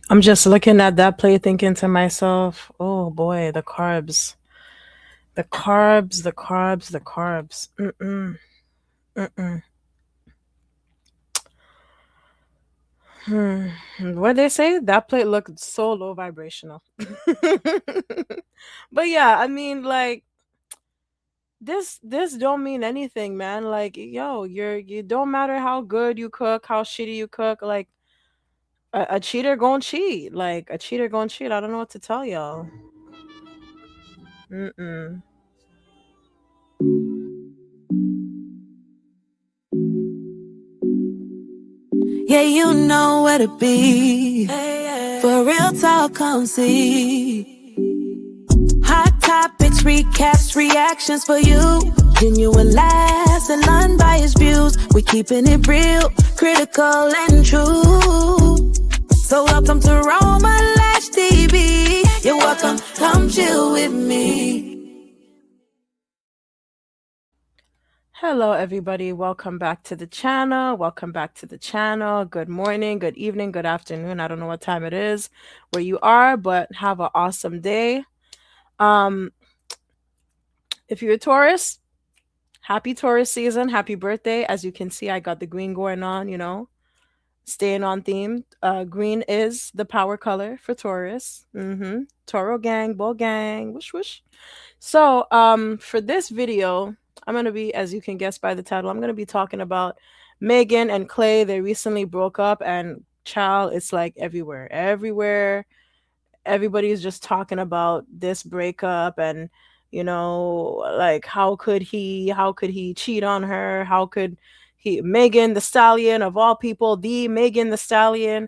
I'm just looking at that play thinking to myself, oh boy, the carbs. The carbs, the carbs, the carbs. Mm-mm, mm-mm. Hmm. What they say? That plate looked so low vibrational. But yeah, I mean, like this don't mean anything, man. Like, yo, you don't matter how good you cook, how shitty you cook. Like, a cheater gonna cheat. Like, a cheater gonna cheat. I don't know what to tell y'all. Mm-mm. Yeah, you know where to be. For real talk, come see. Hot topics, recaps, reactions for you. Genuine laughs and unbiased views. We keeping it real, critical and true. So welcome to Roma Lash TV. You're welcome, come chill with me. Hello, everybody. Welcome back to the channel. Welcome back to the channel. Good morning, good evening, good afternoon. I don't know what time it is where you are, but have an awesome day. Um, if you're a Taurus, happy Taurus season. Happy birthday. As you can see, I got the green going on, staying on theme. Green is the power color for Taurus. Toro gang, bull gang, whoosh whoosh. So, for this video, I'm gonna be, as you can guess by the title, I'm gonna be talking about Megan and Klay. They recently broke up, and child, it's like everywhere, everywhere. Everybody's just talking about this breakup, and like how could he cheat on her? How could he, Megan the Stallion of all people, the Megan the Stallion?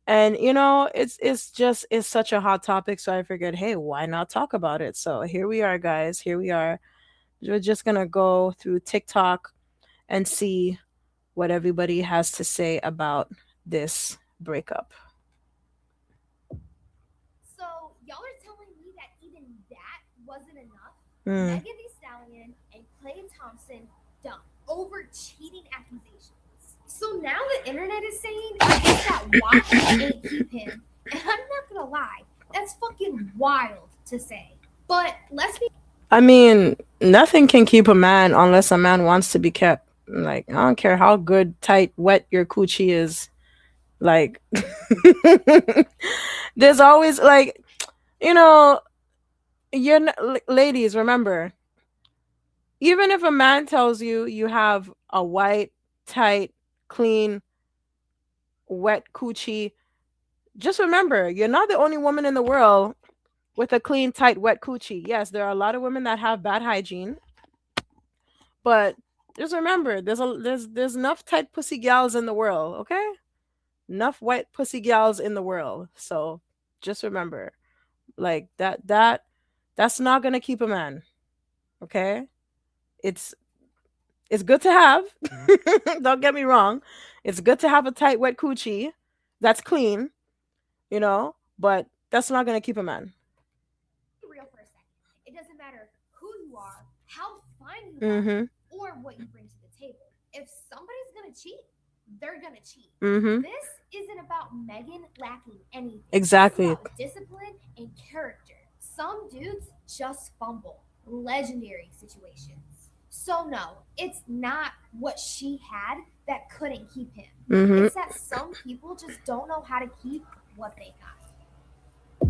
And it's such a hot topic, so I figured, hey, why not talk about it? So here we are, guys. Here we are. We're just gonna go through TikTok and see what everybody has to say about this breakup. So y'all are telling me that even that wasn't enough? Mm. Megan Thee Stallion and Klay Thompson dumped over cheating accusations. So now the internet is saying I guess that watch didn't keep him. And I'm not gonna lie, that's fucking wild to say. But let's be I mean, nothing can keep a man unless a man wants to be kept. Like, I don't care how good, tight, wet your coochie is. Like, there's always, like, you know, ladies, remember, even if a man tells you you have a white, tight, clean, wet coochie, just remember, you're not the only woman in the world with a clean, tight, wet coochie. Yes, there are a lot of women that have bad hygiene, but just remember, there's enough tight pussy gals in the world, okay? Enough wet pussy gals in the world. So just remember, like that's not gonna keep a man, okay? It's it's good to have. Don't get me wrong. It's good to have a tight, wet coochie that's clean, but that's not gonna keep a man. real for a second. It doesn't matter who you are, how fine you are, Mm-hmm. or what you bring to the table. If somebody's gonna cheat, they're gonna cheat. Mm-hmm. This isn't about Megan lacking anything. Exactly. This is about discipline and character. Some dudes just fumble. Legendary situations. So no, it's not what she had that couldn't keep him. Mm-hmm. It's that some people just don't know how to keep what they got.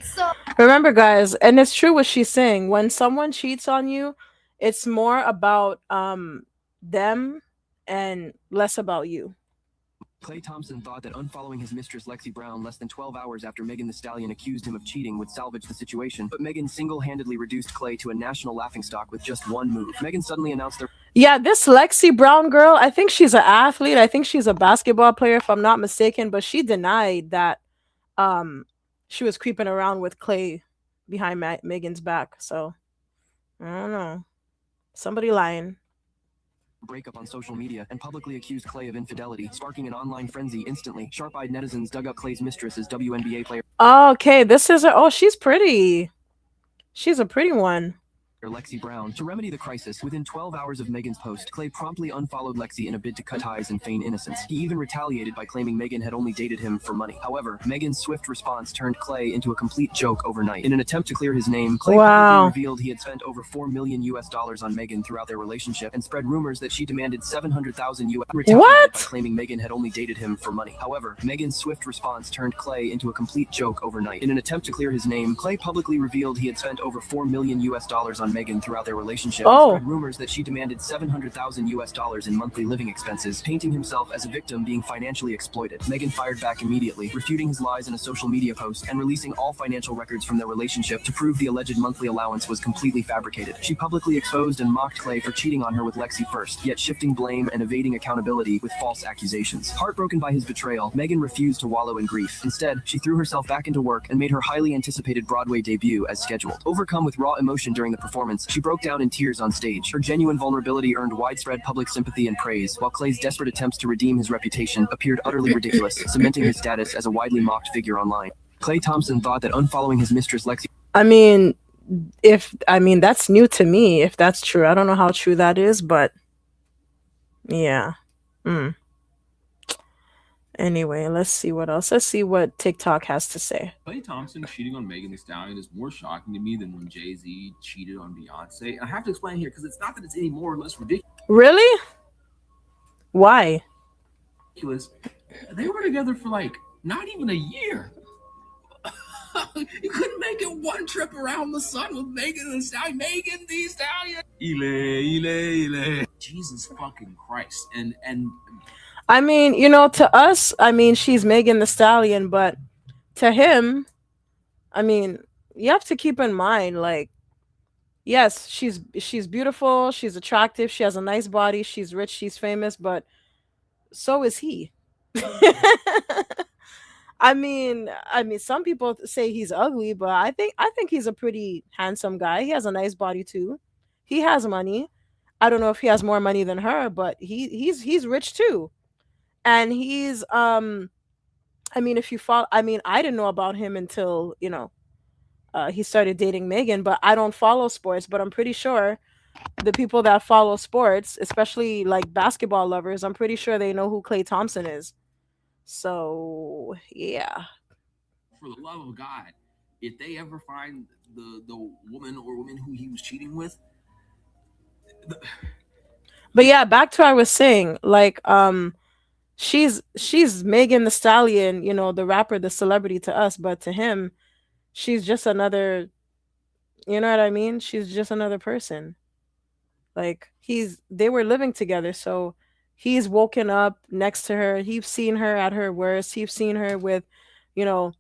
So Remember, guys, and it's true what she's saying. When someone cheats on you, it's more about them and less about you. Klay Thompson thought that unfollowing his mistress Lexi Brown less than 12 hours after Megan Thee Stallion accused him of cheating would salvage the situation, but Megan single-handedly reduced Klay to a national laughingstock with just one move. Megan suddenly announced their Yeah, this Lexi Brown girl, I think she's an athlete. I think she's a basketball player, if I'm not mistaken, but she denied that um she was creeping around with Klay behind Megan's back. So I don't know. Somebody lying. breakup on social media and publicly accused Klay of infidelity, sparking an online frenzy instantly. Sharp-eyed netizens dug up Klay's mistress as WNBA player Okay, this is her. Oh, she's pretty. She's a pretty one. Lexi Brown. To remedy the crisis, within 12 hours of Megan's post, Klay promptly unfollowed Lexi in a bid to cut ties and feign innocence. He even retaliated by claiming Megan had only dated him for money. However, Megan's swift response turned Klay into a complete joke overnight. In an attempt to clear his name, Klay publicly revealed he had spent over $4 million on Megan throughout their relationship and spread rumors that she demanded $700,000 retaliated by claiming Megan had only dated him for money. However, Megan's swift response turned Klay into a complete joke overnight. In an attempt to clear his name, Klay publicly revealed he had spent over $4 million on Megan throughout their relationship and spread rumors that she demanded $700,000 in monthly living expenses, painting himself as a victim being financially exploited. Megan fired back immediately, refuting his lies in a social media post and releasing all financial records from their relationship to prove the alleged monthly allowance was completely fabricated. She publicly exposed and mocked Klay for cheating on her with Lexi first, yet shifting blame and evading accountability with false accusations. Heartbroken by his betrayal, Megan refused to wallow in grief. Instead, she threw herself back into work and made her highly anticipated Broadway debut as scheduled. Overcome with raw emotion during the performance, she broke down in tears on stage. Her genuine vulnerability earned widespread public sympathy and praise, while Klay's desperate attempts to redeem his reputation appeared utterly ridiculous, cementing his status as a widely mocked figure online. Klay Thompson thought that unfollowing his mistress Lexi... That's new to me, if that's true. I don't know how true that is, but yeah. Anyway, let's see what else. Let's see what TikTok has to say. Klay Thompson cheating on Megan Thee Stallion is more shocking to me than when Jay-Z cheated on Beyonce. And I have to explain here because it's not that it's any more or less ridiculous. Really? Why? They were together for like not even a year. You couldn't make it one trip around the sun with Megan Thee Stallion. Megan Thee Stallion. Ile. Jesus fucking Christ. And to us, she's Megan Thee Stallion, but to him, you have to keep in mind, like, yes, she's beautiful, she's attractive, she has a nice body, she's rich, she's famous, but so is he. Some people say he's ugly, but I think he's a pretty handsome guy. He has a nice body too. He has money. I don't know if he has more money than her, but he's rich too. And he's if you follow, I didn't know about him until, he started dating Megan, but I don't follow sports, but I'm pretty sure the people that follow sports, especially like basketball lovers, I'm pretty sure they know who Klay Thompson is. So, yeah. For the love of God, if they ever find the woman or women who he was cheating with. But yeah, back to what I was saying, like, she's Megan Thee Stallion, the rapper, the celebrity to us, but to him, she's just another, you know what I mean? She's just another person. Like, they were living together, so he's woken up next to her. He's seen her at her worst. He's seen her with, no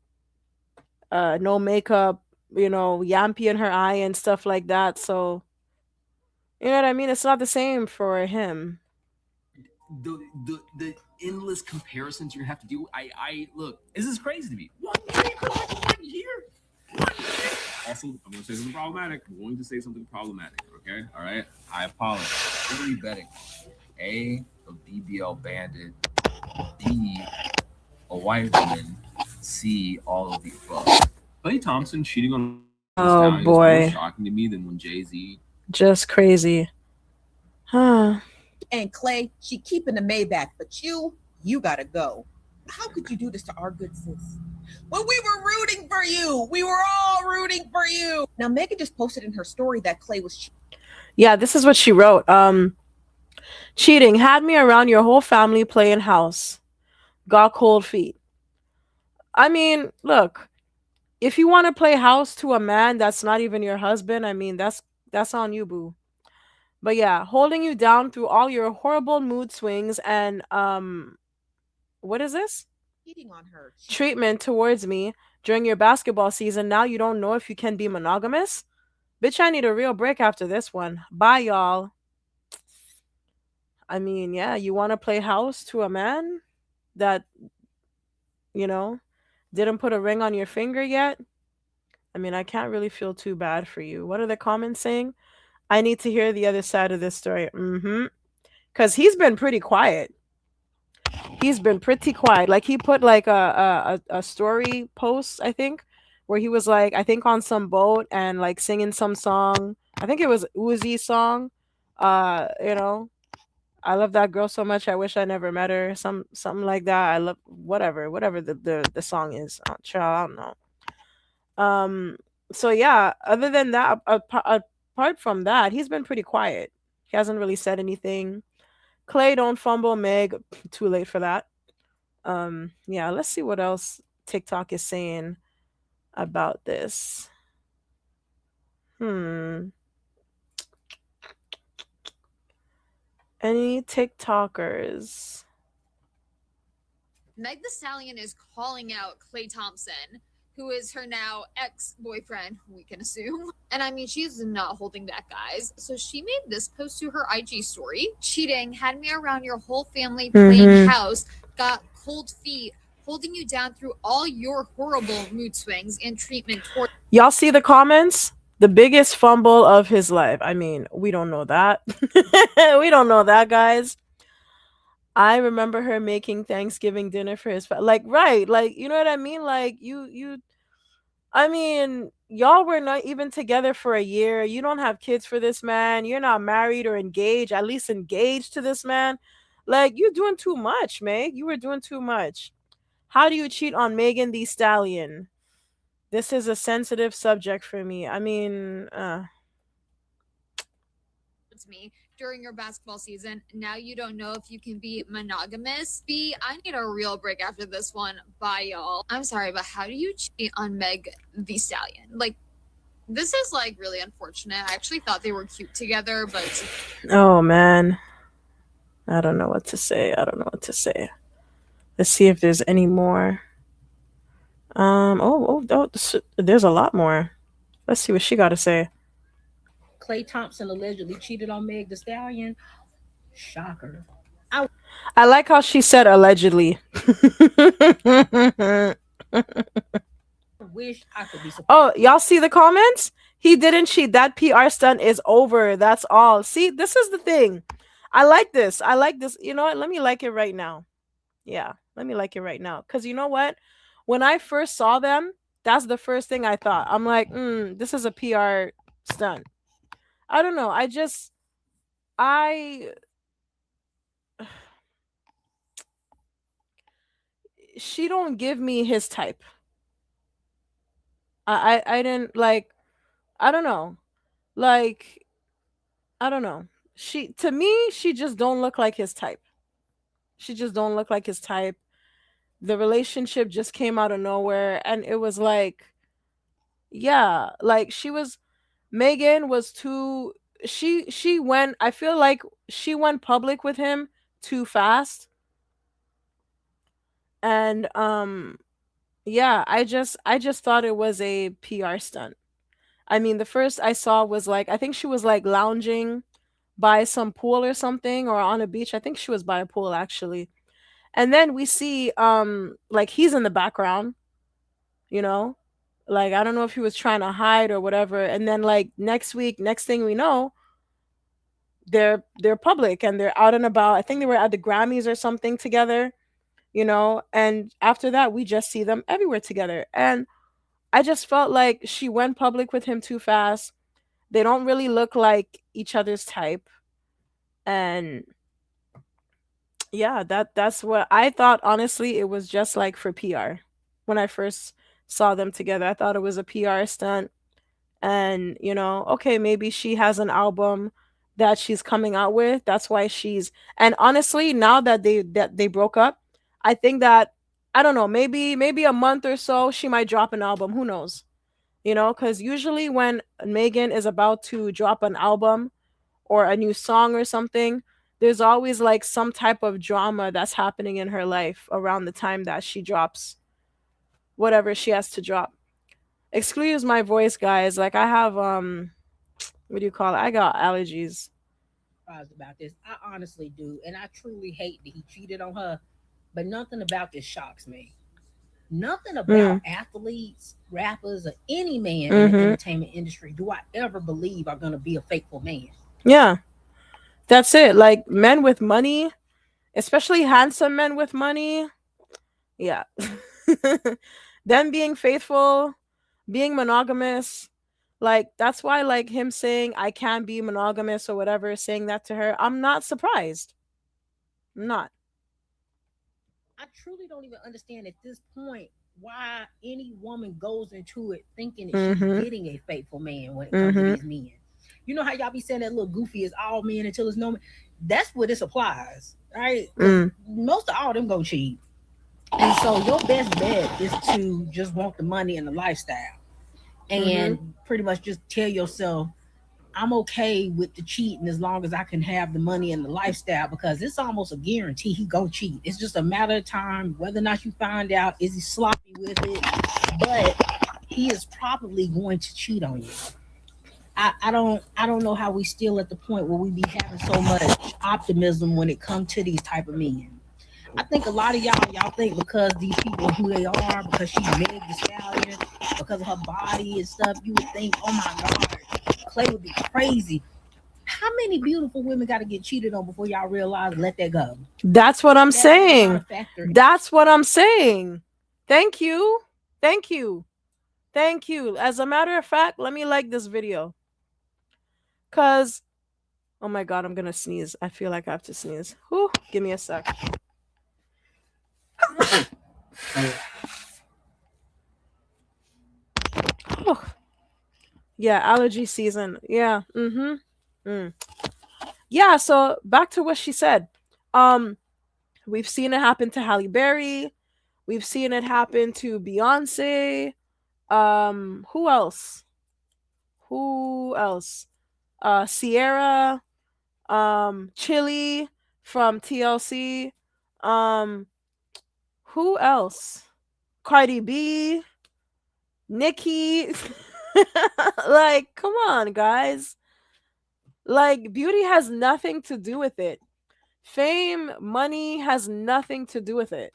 makeup, yampy in her eye and stuff like that. So, you know what I mean? It's not the same for him. The endless comparisons you're gonna have to do. I look, this is crazy to me. 1 year. Also, I'm gonna say something problematic. I'm going to say something problematic. Okay, all right. I apologize. What are we betting? A BBL bandit. D, a white woman. C, all of the above. Klay Thompson cheating on Stallion is more shocking to me than when Jay-Z. Just crazy. Huh. And Klay, she keeping the Maybach, but you gotta go. How could you do this to our good sis? Well, we were rooting for you. We were all rooting for you. Now, Megan just posted in her story that Klay was cheating. Yeah, this is what she wrote. Cheating had me around your whole family playing house. Got cold feet. Look, if you want to play house to a man that's not even your husband, that's on you, boo. But yeah, holding you down through all your horrible mood swings and what is this? Cheating on her. Treatment towards me during your basketball season. Now you don't know if you can be monogamous? Bitch, I need a real break after this one. Bye, y'all. Yeah, you want to play house to a man that, didn't put a ring on your finger yet? I can't really feel too bad for you. What are the comments saying? I need to hear the other side of this story. Because he's been pretty quiet. Like, he put like a story post, I think, where he was like, I think on some boat and like singing some song I think it was Uzi's song. You know, I love that girl so much. I wish I never met her. Something like that. I love whatever the song is. Child, I don't know. Um. So yeah. Other than that, apart from that, he's been pretty quiet. He hasn't really said anything. Clay, don't fumble. Meg, too late for that. Yeah. Let's see what else TikTok is saying about this. Hmm. Any TikTokers? Meg the Stallion is calling out Klay Thompson, who is her now ex-boyfriend, we can assume. And I mean, she's not holding back, guys. So she made this post to her IG story. Cheating had me around your whole family playing house, got cold feet, holding you down through all your horrible mood swings and treatment toward. Y'all see the comments? The biggest fumble of his life. I mean, we don't know that. We don't know that, guys. I remember her making Thanksgiving dinner for his like right, like you know what I mean? Like you I mean, y'all were not even together for a year. You don't have kids for this man. You're not married or engaged, at least engaged to this man. Like you're doing too much, Meg. You were doing too much. How do you cheat on Megan the Stallion? This is a sensitive subject for me. I mean, Me during your basketball season. Now you don't know if you can be monogamous. B, I need a real break after this one. Bye, y'all. I'm sorry, but how do you cheat on Meg the Stallion? Like, this is like really unfortunate. I actually thought they were cute together, but oh man. I don't know what to say. I don't know what to say. Let's see if there's any more. There's a lot more. Let's see what she got to say. Klay Thompson allegedly cheated on Meg the Stallion. Shocker. I like how she said allegedly. Wish I could be surprised. Oh, y'all see the comments? He didn't cheat. That PR stunt is over. That's all. See, this is the thing. I like this. I like this. You know what? Let me like it right now. Yeah, let me like it right now. Because you know what? When I first saw them, that's the first thing I thought. I'm like, this is a PR stunt. I don't know. I she don't give me his type. I didn't like. I don't know. Like I don't know. She to me she just don't look like his type. She just don't look like his type. The relationship just came out of nowhere and it was like yeah, like Megan was too she went I feel like she went public with him too fast and yeah, I just thought it was a PR stunt. I mean, the first I saw was like I think she was like lounging by some pool or something or on a beach. I think she was by a pool actually. And then we see like he's in the background, you know? Like I don't know if he was trying to hide or whatever. And then like next week, next thing we know, they're public and they're out and about. I think they were at the Grammys or something together, you know? And after that, we just see them everywhere together. And I just felt like she went public with him too fast. They don't really look like each other's type. And yeah, that's what I thought. Honestly, it was just like for PR. When I first saw them together, I thought it was a PR stunt. And okay, maybe she has an album that she's coming out with. That's why she's. And honestly, now that they broke up, I think that I don't know, maybe a month or so she might drop an album. Who knows? Because usually when Megan is about to drop an album or a new song or something, there's always like some type of drama that's happening in her life around the time that she drops whatever she has to drop. Excuse my voice, guys. Like I have what do you call it? I got allergies. About this. I honestly do. And I truly hate that he cheated on her. But nothing about this shocks me. Nothing about athletes, rappers, or any man in the entertainment industry do I ever believe are going to be a faithful man. Yeah. That's it. Like men with money, especially handsome men with money. Yeah. Them being faithful, being monogamous, Like that's why like him saying I can be monogamous or whatever, saying that to her, I'm not surprised. I'm not. I truly don't even understand at this point why any woman goes into it thinking that she's Mhm. getting a faithful man when it comes to Mhm. these men. You know how y'all be saying that little goofy is all men until it's no man? That's where this applies, right? Because Mm. most of all them go cheat. And so your best bet is to just want the money and the lifestyle Mhm. and pretty much just tell yourself, I'm okay with the cheating as long as I can have the money and the lifestyle because it's almost a guarantee he go cheat. It's just a matter of time whether or not you find out is he sloppy with it, but he is probably going to cheat on you. I don't know how we still at the point where we be having so much optimism when it comes to these type of men. I think a lot of y'all think because these people are who they are, because she's Meg the Stallion, because of her body and stuff, you would think, oh my God, Klay would be crazy. How many beautiful women got to get cheated on before y'all realize let that go? That's what I'm That is not a saying. factor. That's what I'm saying. Thank you. Thank you. Thank you. As a matter of fact, let me like this video. Cause oh my god, I'm gonna sneeze. I feel like I have to sneeze. Whew, give me a sec. Oh, yeah, allergy season. Yeah. Mm-hmm. Mm. Yeah, so back to what she said. Um, we've seen it happen to Halle Berry. We've seen it happen to Beyonce. Who else? Who else? Sierra, Chili from TLC. Um, who else? Cardi B, Nicki. Like, come on, guys. Like, beauty has nothing to do with it. Fame, money has nothing to do with it.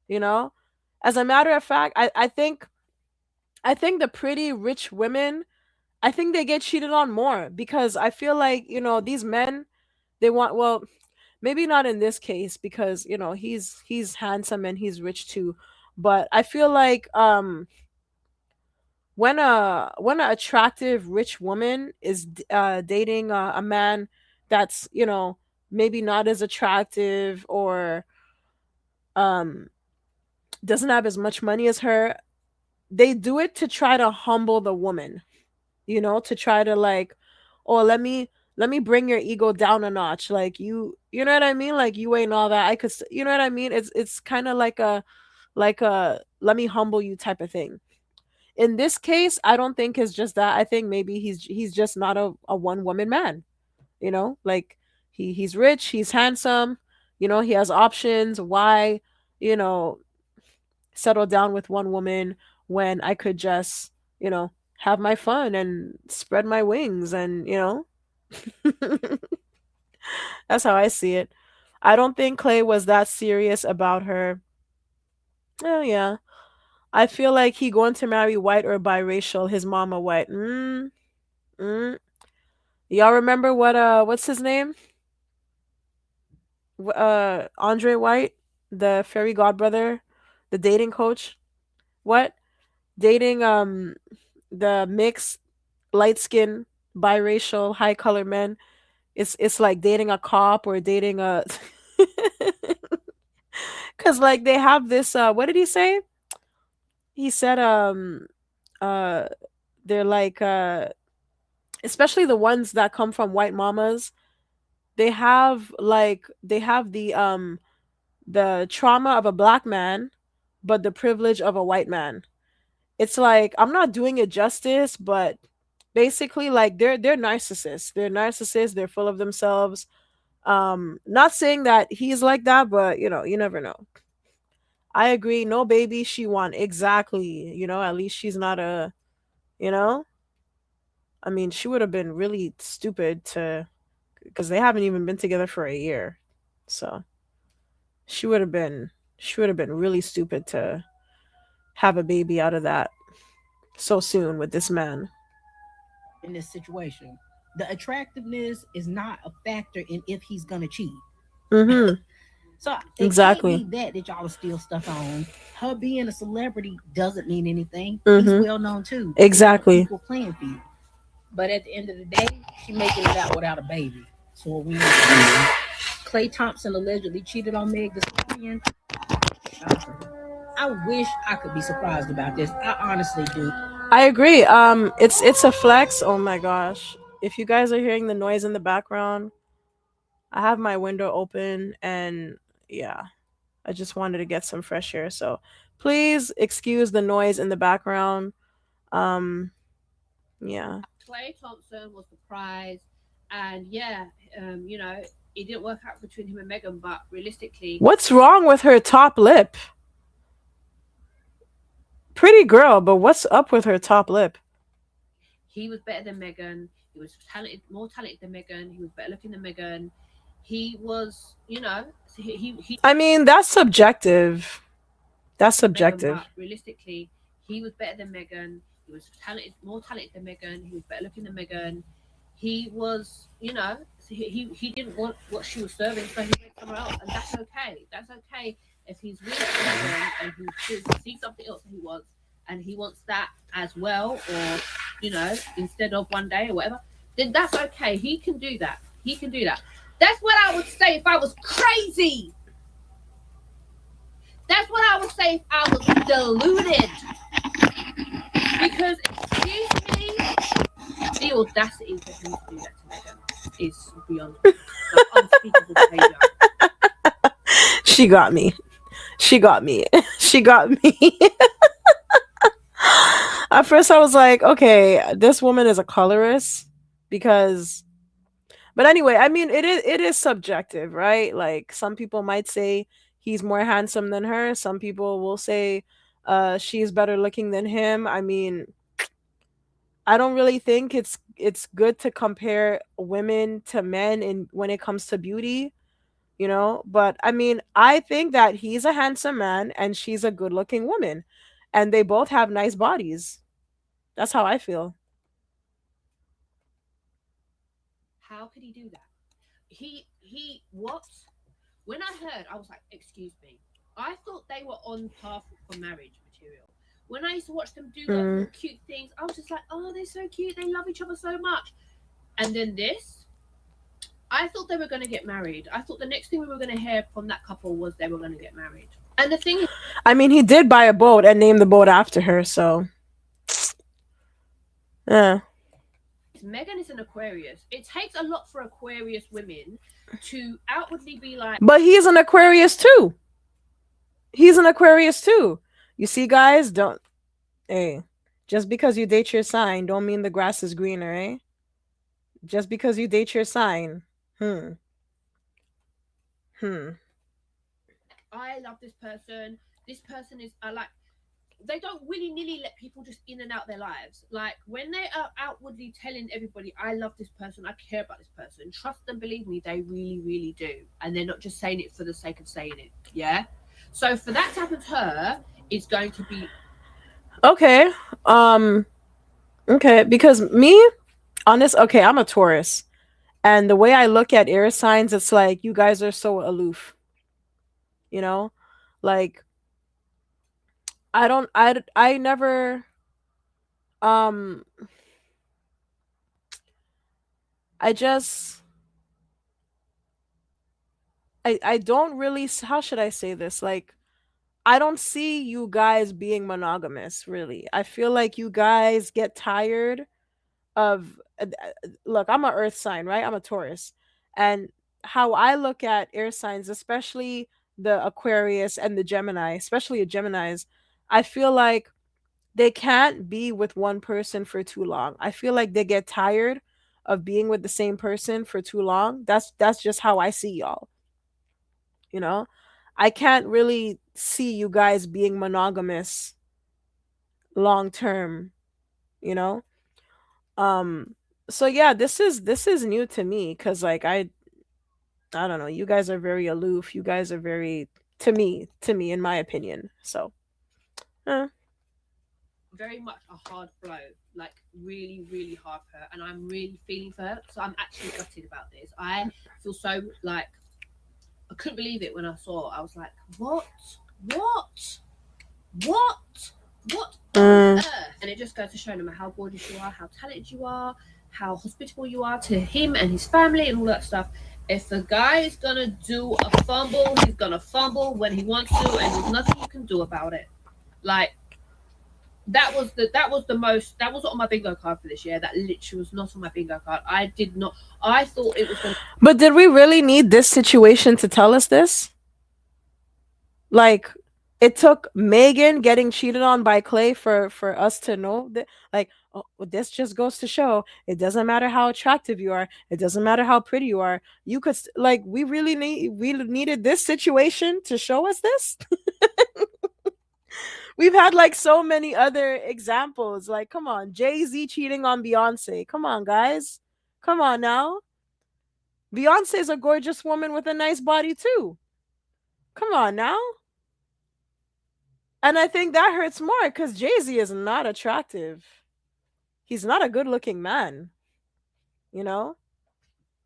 You know? As a matter of fact, I think the pretty rich women, I think they get cheated on more because I feel like, these men, they want, well, maybe not in this case because, he's handsome and he's rich too, but I feel like when a attractive rich woman is dating a man that's, maybe not as attractive or um doesn't have as much money as her, they do it to try to humble the woman, to try to like, oh, let me bring your ego down a notch, like you know what I mean, like you ain't all that, you know what I mean, it's kind of like a let me humble you type of thing. In this case, I don't think it's just that. I think maybe he's just not a one woman man, like he's rich, he's handsome, he has options. Why, you know settle down with one woman when I could just, have my fun and spread my wings and, that's how I see it. I don't think Clay was that serious about her. Oh yeah. I feel like he going to marry white or biracial, his mama white. Mm. Y'all remember what's his name? Andre White, the fairy godbrother, the dating coach. What? Dating the mixed light skin biracial high color men. It's like dating a cop or dating a cuz like they have this what did he say? He said uh they're like especially the ones that come from white mamas, they have the trauma of a black man but the privilege of a white man. It's like I'm not doing it justice, but basically like they're narcissists. They're full of themselves. Not saying that he's like that, but you never know. I agree, no baby she want, exactly. At least she's not a, you know I mean, she would have been really stupid to, because they haven't even been together for a year. So she would have been she would have been really stupid to have a baby out of that so soon with this man. In this situation, the attractiveness is not a factor in if he's gonna cheat. Mhm. So it can't Exactly. be that y'all are still stuck on. Her being a celebrity doesn't mean anything. He's Mm-hmm. well known too. It's on an Exactly. equal playing field. But at the end of the day, she making it out without a baby. So we know Klay Thompson allegedly cheated on Meg the Stallion. I wish I could be surprised about this. I honestly do. I agree. It's a flex. Oh my gosh. If you guys are hearing the noise in the background, I have my window open and yeah, I just wanted to get some fresh air. So please excuse the noise in the background. Um, yeah. Klay Thompson was the prize, and yeah, you know, it didn't work out between him and Megan, but realistically, What's wrong with her top lip? Pretty girl, but what's up with her top lip? he was better than Megan. He was talented, more talented than Megan. He was better looking than Megan. He was, you know, he I mean, that's subjective. That's Megan, subjective. but realistically, he was better than Megan. He was talented, more talented than Megan. He was better looking than Megan. He was, you know, he didn't want what she was serving, so he went somewhere else, and that's okay. That's okay if he's with Megan and he sees something else that he wants, and he wants that as well, or you know, instead of one day or whatever. Then that's okay. He can do that. He can do that. That's what I would say if I was crazy. That's what I would say if I was deluded. Because, excuse me, the audacity for him to do that to Megan is beyond like, unspeakable behavior. She got me. She got me. She got me. At first, I was like, okay, this woman is a colorist because. But anyway, I mean, it is subjective, right? Like some people might say he's more handsome than her. Some people will say she's better looking than him. I mean, I don't really think it's good to compare women to men in when it comes to beauty, but I mean, I think that he's a handsome man and she's a good-looking woman and they both have nice bodies. That's how I feel. How could he do that? He what? When I heard, I was like, excuse me. I thought they were on path for marriage material. When I used to watch them do like Mm. little cute things, I was just like, oh, they're so cute. They love each other so much. And then this, I thought they were going to get married. I thought the next thing we were going to hear from that couple was they were going to get married. And the thing is, I mean, he did buy a boat and name the boat after her, so yeah. Megan is an Aquarius. It takes a lot for Aquarius women to outwardly be like, But he's an Aquarius too. He's an Aquarius too. You see, guys, don't hey, just because you date your sign don't mean the grass is greener, eh? Just because you date your sign. Hmm. Hmm. I love this person. This person is like, they don't willy-nilly let people just in and out their lives. Like when they are outwardly telling everybody, I love this person, I care about this person, trust and believe me, they really, really do. And they're not just saying it for the sake of saying it. Yeah. So for that to happen to her is going to be Okay. Okay, because me, honest, okay, I'm a Taurus. And the way I look at air signs, it's like you guys are so aloof, you know? Like I don't I never um I just I don't really how should I say this? Like I don't see you guys being monogamous, really. I feel like you guys get tired of look, I'm a earth sign, right? I'm a Taurus. And how I look at air signs, especially the Aquarius and the Gemini, especially the Geminis, I feel like they can't be with one person for too long. I feel like they get tired of being with the same person for too long. That's just how I see y'all, you know? I can't really see you guys being monogamous long term, you know? Um so yeah, this is new to me cuz like I don't know, you guys are very aloof. You guys are very to me in my opinion. So, eh. very much a hard blow, like really, really hard for her. And I'm really feeling for her. So I'm actually gutted about this. I feel so like couldn't believe it when I saw it. I was like, what? What? What? What on earth? And it just goes to show no matter how gorgeous you are, how talented you are, how hospitable you are to him and his family and all that stuff. If the guy is gonna do a fumble, he's gonna fumble when he wants to, and there's nothing you can do about it. Like that was on my bingo card for this year. That literally was not on my bingo card. I thought it was gonna. But did we really need this situation to tell us this? Like, it took Megan getting cheated on by Klay for us to know that, like, oh, well, this just goes to show it doesn't matter how attractive you are, it doesn't matter how pretty you are. You could like, we needed this situation to show us this. We've had like so many other examples. Like, come on, Jay-Z cheating on Beyonce. Come on, guys. Come on now. Beyonce's a gorgeous woman with a nice body too. Come on now. And I think that hurts more because Jay-Z is not attractive. He's not a good looking man, you know?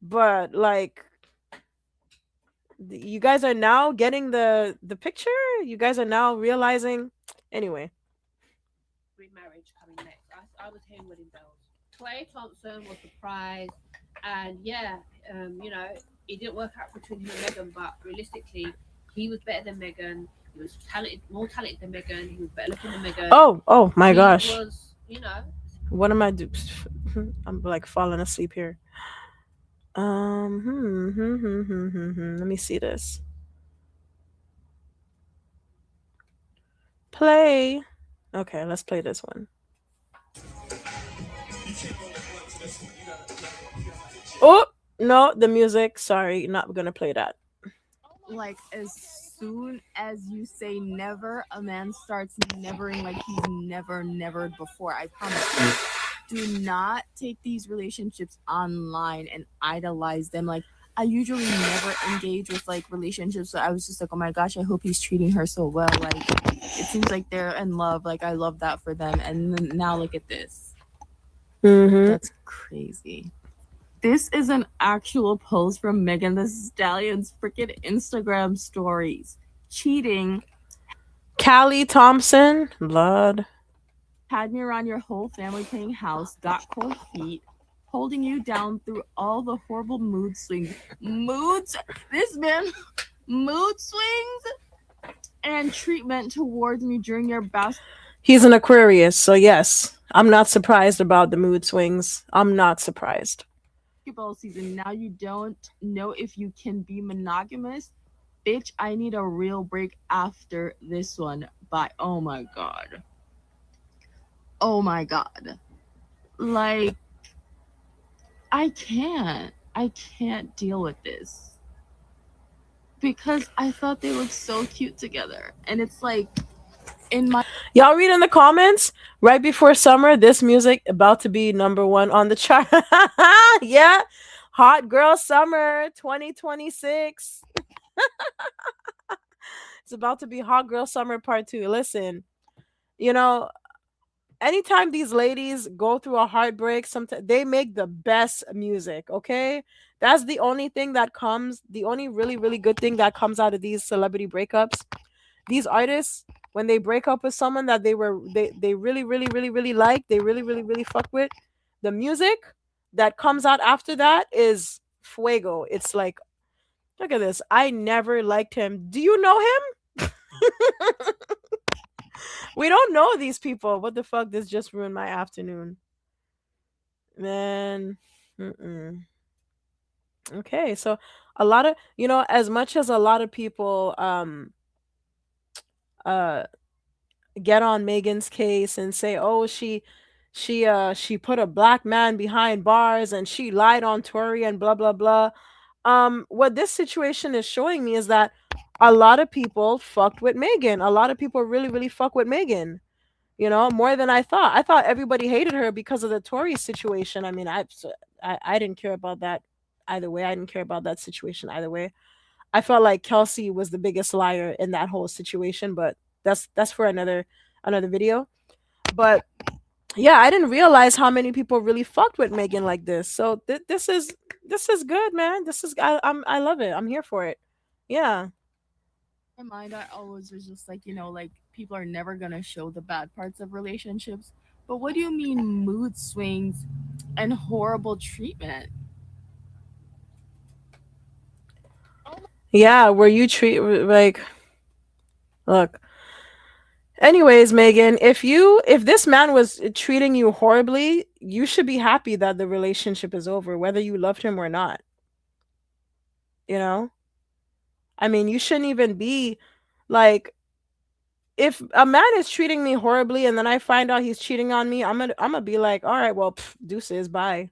But like, you guys are now getting the picture. You guys are now realizing. Anyway. Remarriage coming next. I was hearing wedding bells. Klay Thompson was the prize. And yeah, it didn't work out between him and Megan, but realistically, he was better than Megan. He was more talented than Megan. He was better looking than Megan. Oh my gosh. He was, What am I doing? I'm like falling asleep here. Let me see this. Play. Okay, let's play this one. Oh no, the music. Sorry, not gonna play that. Like, as soon as you say never, a man starts nevering like he's never nevered before. I promise you. Do not take these relationships online and idolize them. Like, I usually never engage with like relationships, so I was just like, oh my gosh, I hope he's treating her so well. Like, it seems like they're in love. Like, I love that for them. And then now look at this. That's crazy. This is an actual post from Megan Thee Stallion's freaking Instagram stories. Cheating. Callie Thompson, blood. Had me around your whole family playing house, got cold feet, holding you down through all the horrible mood swings. This man, mood swings and treatment towards me during your best. He's an Aquarius, so yes, I'm not surprised about the mood swings. I'm not surprised. Basketball season. Now you don't know if you can be monogamous. Bitch, I need a real break after this one. Bye. Oh my god. Oh my god. Like, I can't deal with this. Because I thought they looked so cute together. And it's like, y'all read in the comments right before summer, this music about to be #1 on the chart. Yeah, hot girl summer 2026. It's about to be hot girl summer part 2. Listen, anytime these ladies go through a heartbreak, sometimes they make the best music. Okay, that's the only thing that comes, the only really really good thing that comes out of these celebrity breakups. These artists, when they break up with someone that they really really really really like, they really really really fuck with, the music that comes out after that is fuego. It's like, look at this, I never liked him. Do you know him? We don't know these people. What the fuck? This just ruined my afternoon, man. Okay, so a lot of, as much as a lot of people get on Megan's case and say, oh, she put a black man behind bars and she lied on Tori and blah blah blah. What this situation is showing me is that a lot of people fucked with Megan. A lot of people really really fuck with Megan, more than I thought. I thought everybody hated her because of the Tori situation. I mean, I didn't care about that either way. I didn't care about that situation either way. I felt like Kelsey was the biggest liar in that whole situation, but that's for another video. But yeah, I didn't realize how many people really fucked with Megan like this. So this is good, man. I love it. I'm here for it. Yeah. In my mind, I always was just like, like people are never gonna show the bad parts of relationships. But what do you mean mood swings and horrible treatment? Yeah, where you treat like look. Anyways, Megan, if this man was treating you horribly, you should be happy that the relationship is over, whether you loved him or not. You know? I mean, you shouldn't even be like if a man is treating me horribly and then I find out he's cheating on me, I'm gonna be like, all right, well, deuces, bye.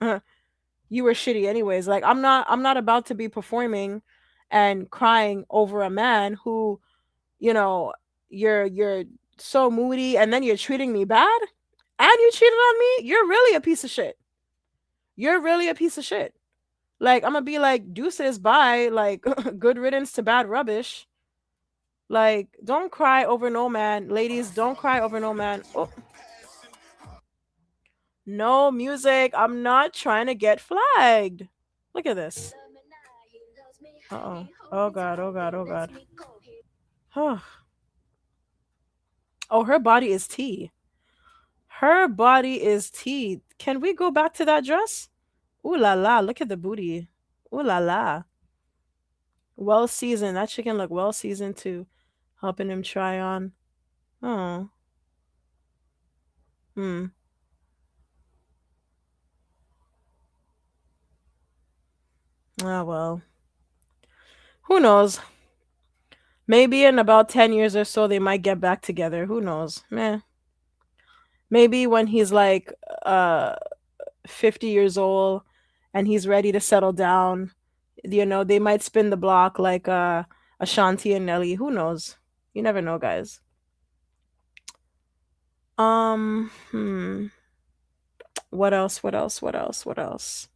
You were shitty anyways. Like I'm not about to be performing and crying over a man who, you know, you're so moody and then you're treating me bad and you cheated on me. You're really a piece of shit. You're really a piece of shit. Like I'm gonna be like deuces, bye. Like good riddance to bad rubbish. Like, don't cry over no man. Ladies, don't cry over no man. Oh, no music. I'm not trying to get flagged. Look at this. Uh-oh. Oh god, oh god, oh god. Oh, her body is tea. Her body is tea. Can we go back to that dress? Ooh la la, look at the booty. Ooh la la. Well seasoned. That chicken look well seasoned too. Helping him try on. Oh. Hmm. Ah well. Who knows? Maybe in about 10 years or so they might get back together. Who knows? Meh. Maybe when he's like uh 50 years old and he's ready to settle down, they might spin the block like Ashanti and Nelly. Who knows? You never know, guys. What else? What else? What else? What else?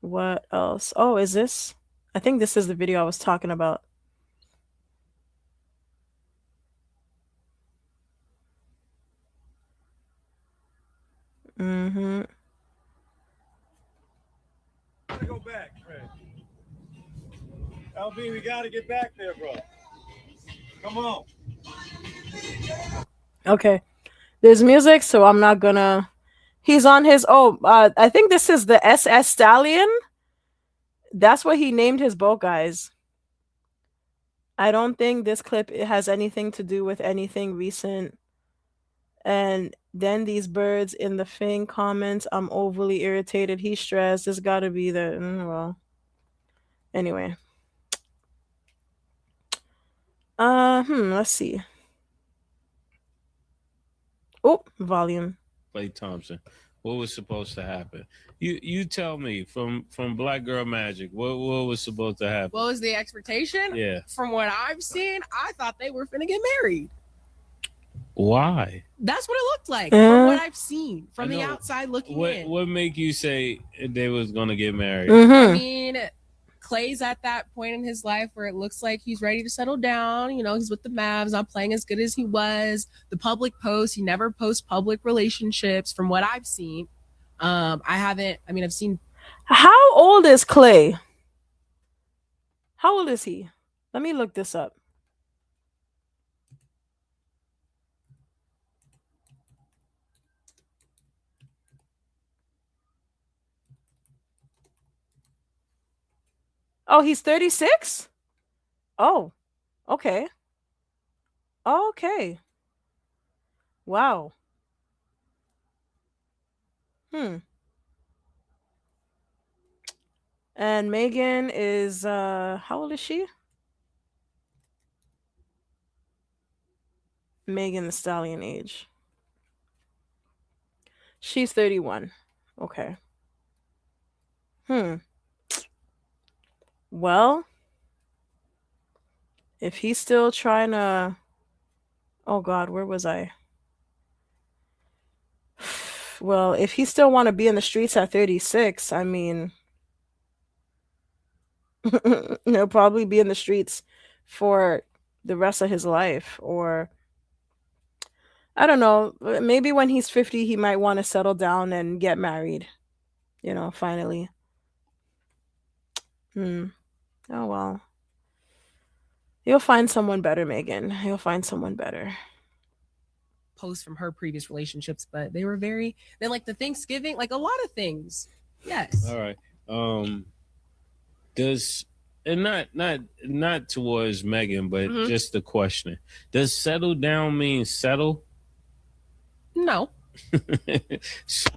What else? Oh, is this? I think this is the video I was talking about. Mm-hmm. Gotta go back, Fred. LB, we gotta get back there, bro. Come on. Okay. There's music, so I'm not gonna. He's on his. Oh, I think this is the SS Stallion. That's what he named his boat, guys. I don't think this clip has anything to do with anything recent. And then these birds in the thing comments, I'm overly irritated. He's stressed. This gotta be the. Well. Anyway. Let's see. Oh, volume. Klay Thompson. What was supposed to happen? You tell me from Black Girl Magic. What was supposed to happen? What was the expectation? Yeah. From what I've seen, I thought they were finna get married. Why? That's what it looked like from what I've seen from the outside looking in. What make you say they was gonna get married? I mean, Klay's at that point in his life where it looks like he's ready to settle down. He's with the Mavs, not playing as good as he was. The public posts, he never posts public relationships from what I've seen. I've seen. How old is Klay? How old is he? Let me look this up. Oh, he's 36? Oh, okay. Okay. Wow. And Megan is how old is she? Megan the Stallion age. She's 31. Okay. Well, if he's still trying to oh god, where was I? Well, if he still want to be in the streets at 36, I mean, he'll probably be in the streets for the rest of his life. Or I don't know, maybe when he's 50 he might want to settle down and get married, finally. Oh well. You'll find someone better, Megan. You'll find someone better. Posts from her previous relationships, but they're like the Thanksgiving, like a lot of things. Yes. All right. Does and not towards Megan, but just the question: does settle down mean settle? No. So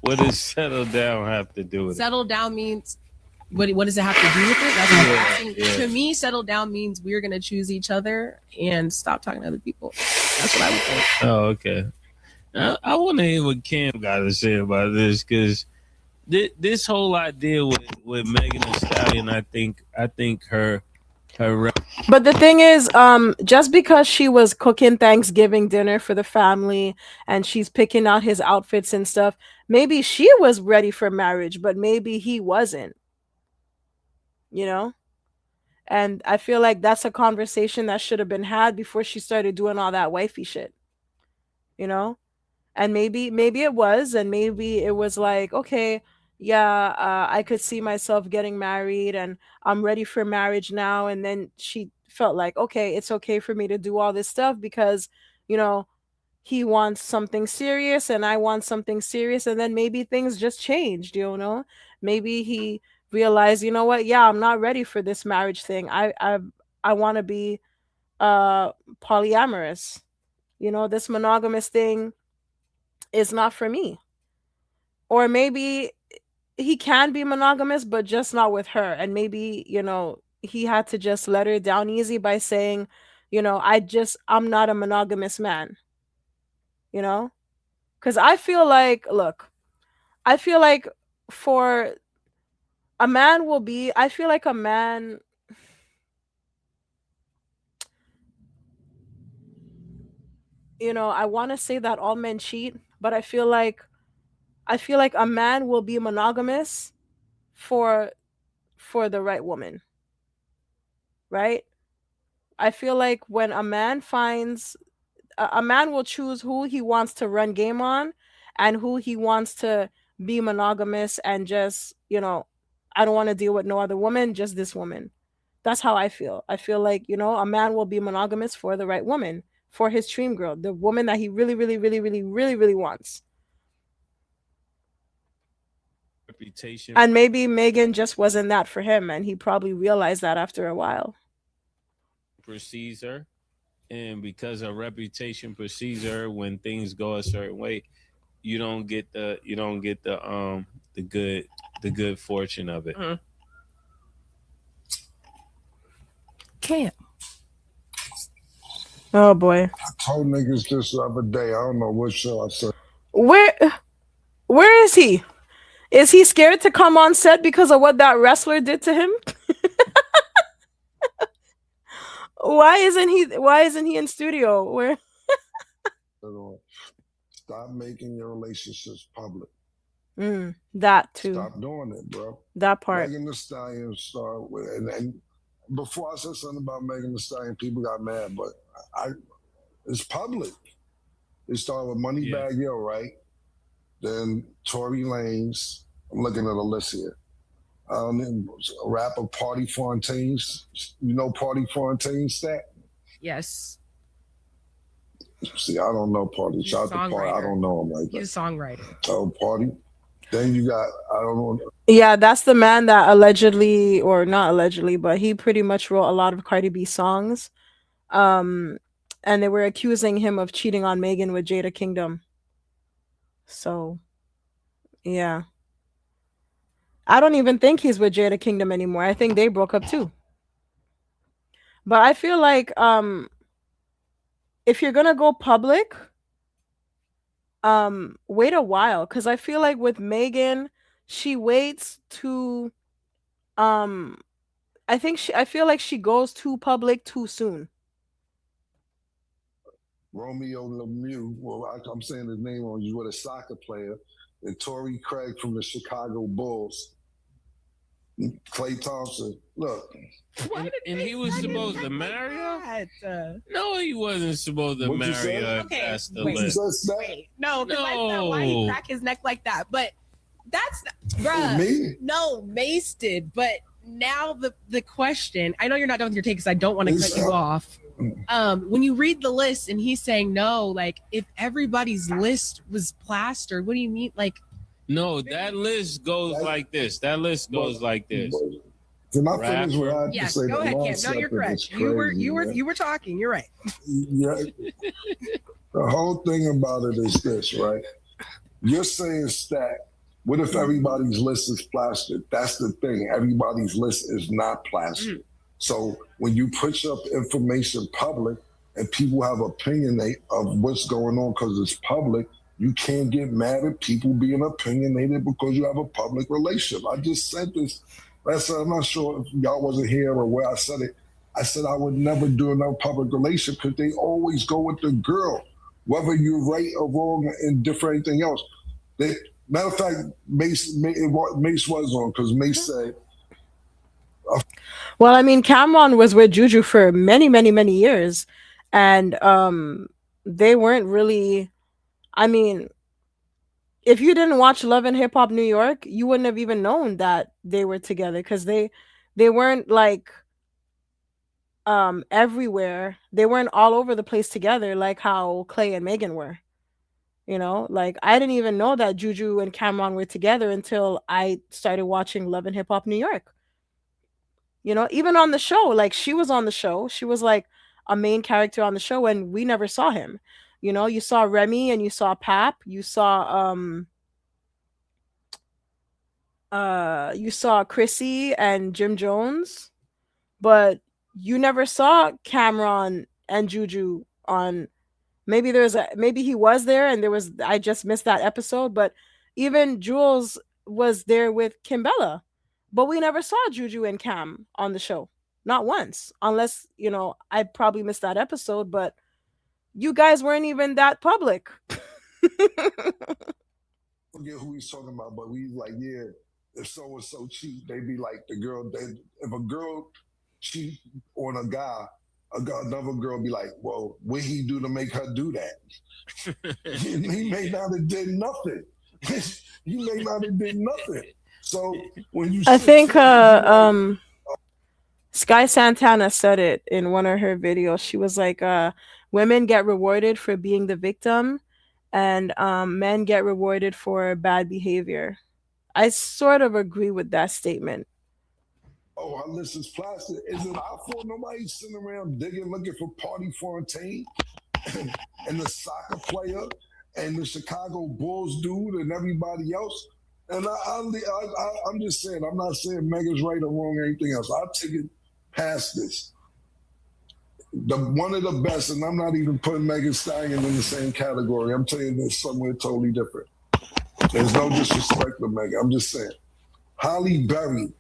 what does settle down have to do with Settle down means what does it have to do with it? That's what I'm asking. Yeah. To me, settle down means we're gonna choose each other and stop talking to other people. That's what I would think. Oh, okay. I want to hear what Cam got to say about this, because this whole idea with Megan Thee Stallion, I think her But the thing is, just because she was cooking Thanksgiving dinner for the family and she's picking out his outfits and stuff, maybe she was ready for marriage, but maybe he wasn't, you know? And I feel like that's a conversation that should have been had before she started doing all that wifey shit, you know? And maybe it was, and maybe it was like, okay, yeah, I could see myself getting married and I'm ready for marriage now. And then she felt like, okay, it's okay for me to do all this stuff because, you know, he wants something serious and I want something serious. And then maybe things just changed, you know? Maybe he realized, you know what, yeah, I'm not ready for this marriage thing. I want to be polyamorous. You know, this monogamous thing is not for me. Or maybe he can be monogamous, but just not with her. And maybe, you know, he had to just let her down easy by saying, you know, I'm not a monogamous man, you know? Because I feel like, look, I feel like for a man will be, I feel like a man, you know, I want to say that all men cheat, but I feel like a man will be monogamous for the right woman, right? I feel like when a man finds a man will choose who he wants to run game on and who he wants to be monogamous and just, you know, I don't want to deal with no other woman, just this woman. That's how I feel. I feel like, you know, a man will be monogamous for the right woman, for his dream girl, the woman that he really, really, really, really, really, really wants. reputation And maybe Megan just wasn't that for him, and he probably realized that after a while. precedes her, and because her reputation precedes her, when things go a certain way, you don't get the good fortune of it. Cam. Oh boy. I told niggas this the other day. I don't know what show I said. Where is he? Is he scared to come on set because of what that wrestler did to him? Why isn't he in studio? Where Stop making your relationships public. That too. Stop doing it, bro. That part. Megan Thee Stallion started with, and before I said something about Megan Thee Stallion, people got mad, but it's public. It started with Moneybagg Yo, right? Then Tory Lanez. I'm looking at a list here. Rapper Party Fontaines. You know Party Fontaines stat? Yes. See, I don't know Party. Shout out to Party. I don't know him like that. He's a songwriter. Oh, Party. Then you got, I don't know. Yeah, that's the man that allegedly, or not allegedly, but he pretty much wrote a lot of Cardi B songs. And they were accusing him of cheating on Megan with Jada Kingdom. So, yeah. I don't even think he's with Jada Kingdom anymore. I think they broke up too. But I feel like if you're gonna go public, wait a while, because I feel like with Megan, she waits to I feel like she goes too public too soon. Romeo Lemieux, well, I'm saying his name wrong, he's with a soccer player, and Torrey Craig from the Chicago Bulls. Klay Thompson, look. And he was supposed to marry her? No, he wasn't supposed to marry her. Okay, That's the wait. list. No, why he crack his neck like that? But that's bruh. Me? No, Mace did, but now the question, I know you're not done with your take because I don't want to cut you off. When you read the list and he's saying no, like if everybody's list was plastered, what do you mean? Like, no, that list goes like this. That list goes like this. Can I finish what I have to yes, say? go ahead, Cam. No, you're correct. You were talking. You're right. Yeah. The whole thing about it is this, right? You're saying stack. What if everybody's list is plastered? That's the thing. Everybody's list is not plastered. So when you put up information public and people have opinion of what's going on because it's public, you can't get mad at people being opinionated because you have a public relationship. I just said this. I'm not sure if y'all wasn't here or where I said it. I said I would never do another public relationship because they always go with the girl, whether you're right or wrong and different anything else. Matter of fact, Mace was on because Mace said. Well, I mean, Cameron was with Juju for many, many, many years, and they weren't really. I mean, if you didn't watch Love and Hip Hop New York, you wouldn't have even known that they were together because they weren't like everywhere. They weren't all over the place together like how Klay and Megan were. You know, like I didn't even know that Juju and Cameron were together until I started watching Love and Hip Hop New York. You know, even on the show, like she was on the show. She was like a main character on the show and we never saw him. You know, you saw Remy and you saw Pap, you saw Chrissy and Jim Jones, but you never saw Cameron and Juju on. Maybe he was there and I just missed that episode, but even Jules was there with Kimbella. But we never saw Juju and Cam on the show. Not once. Unless, I probably missed that episode, but you guys weren't even that public. Forget who he's talking about, but we like, yeah, if so and so cheat, they be like the girl. If a girl cheat on a guy, another girl be like, well, what he do to make her do that? He may not have did nothing. You may not have did nothing. So when you, I think Sky Santana said it in one of her videos. She was like, women get rewarded for being the victim, and men get rewarded for bad behavior. I sort of agree with that statement. Oh, our list is plastic. Is it our fault nobody's sitting around digging, looking for Party Fontaine and the soccer player and the Chicago Bulls dude and everybody else? And I'm just saying, I'm not saying Megan's right or wrong or anything else. I'll take it past this. One of the best, and I'm not even putting Megan Stallion in the same category. I'm telling you this somewhere totally different. There's no disrespect to Megan. I'm just saying. Halle Berry.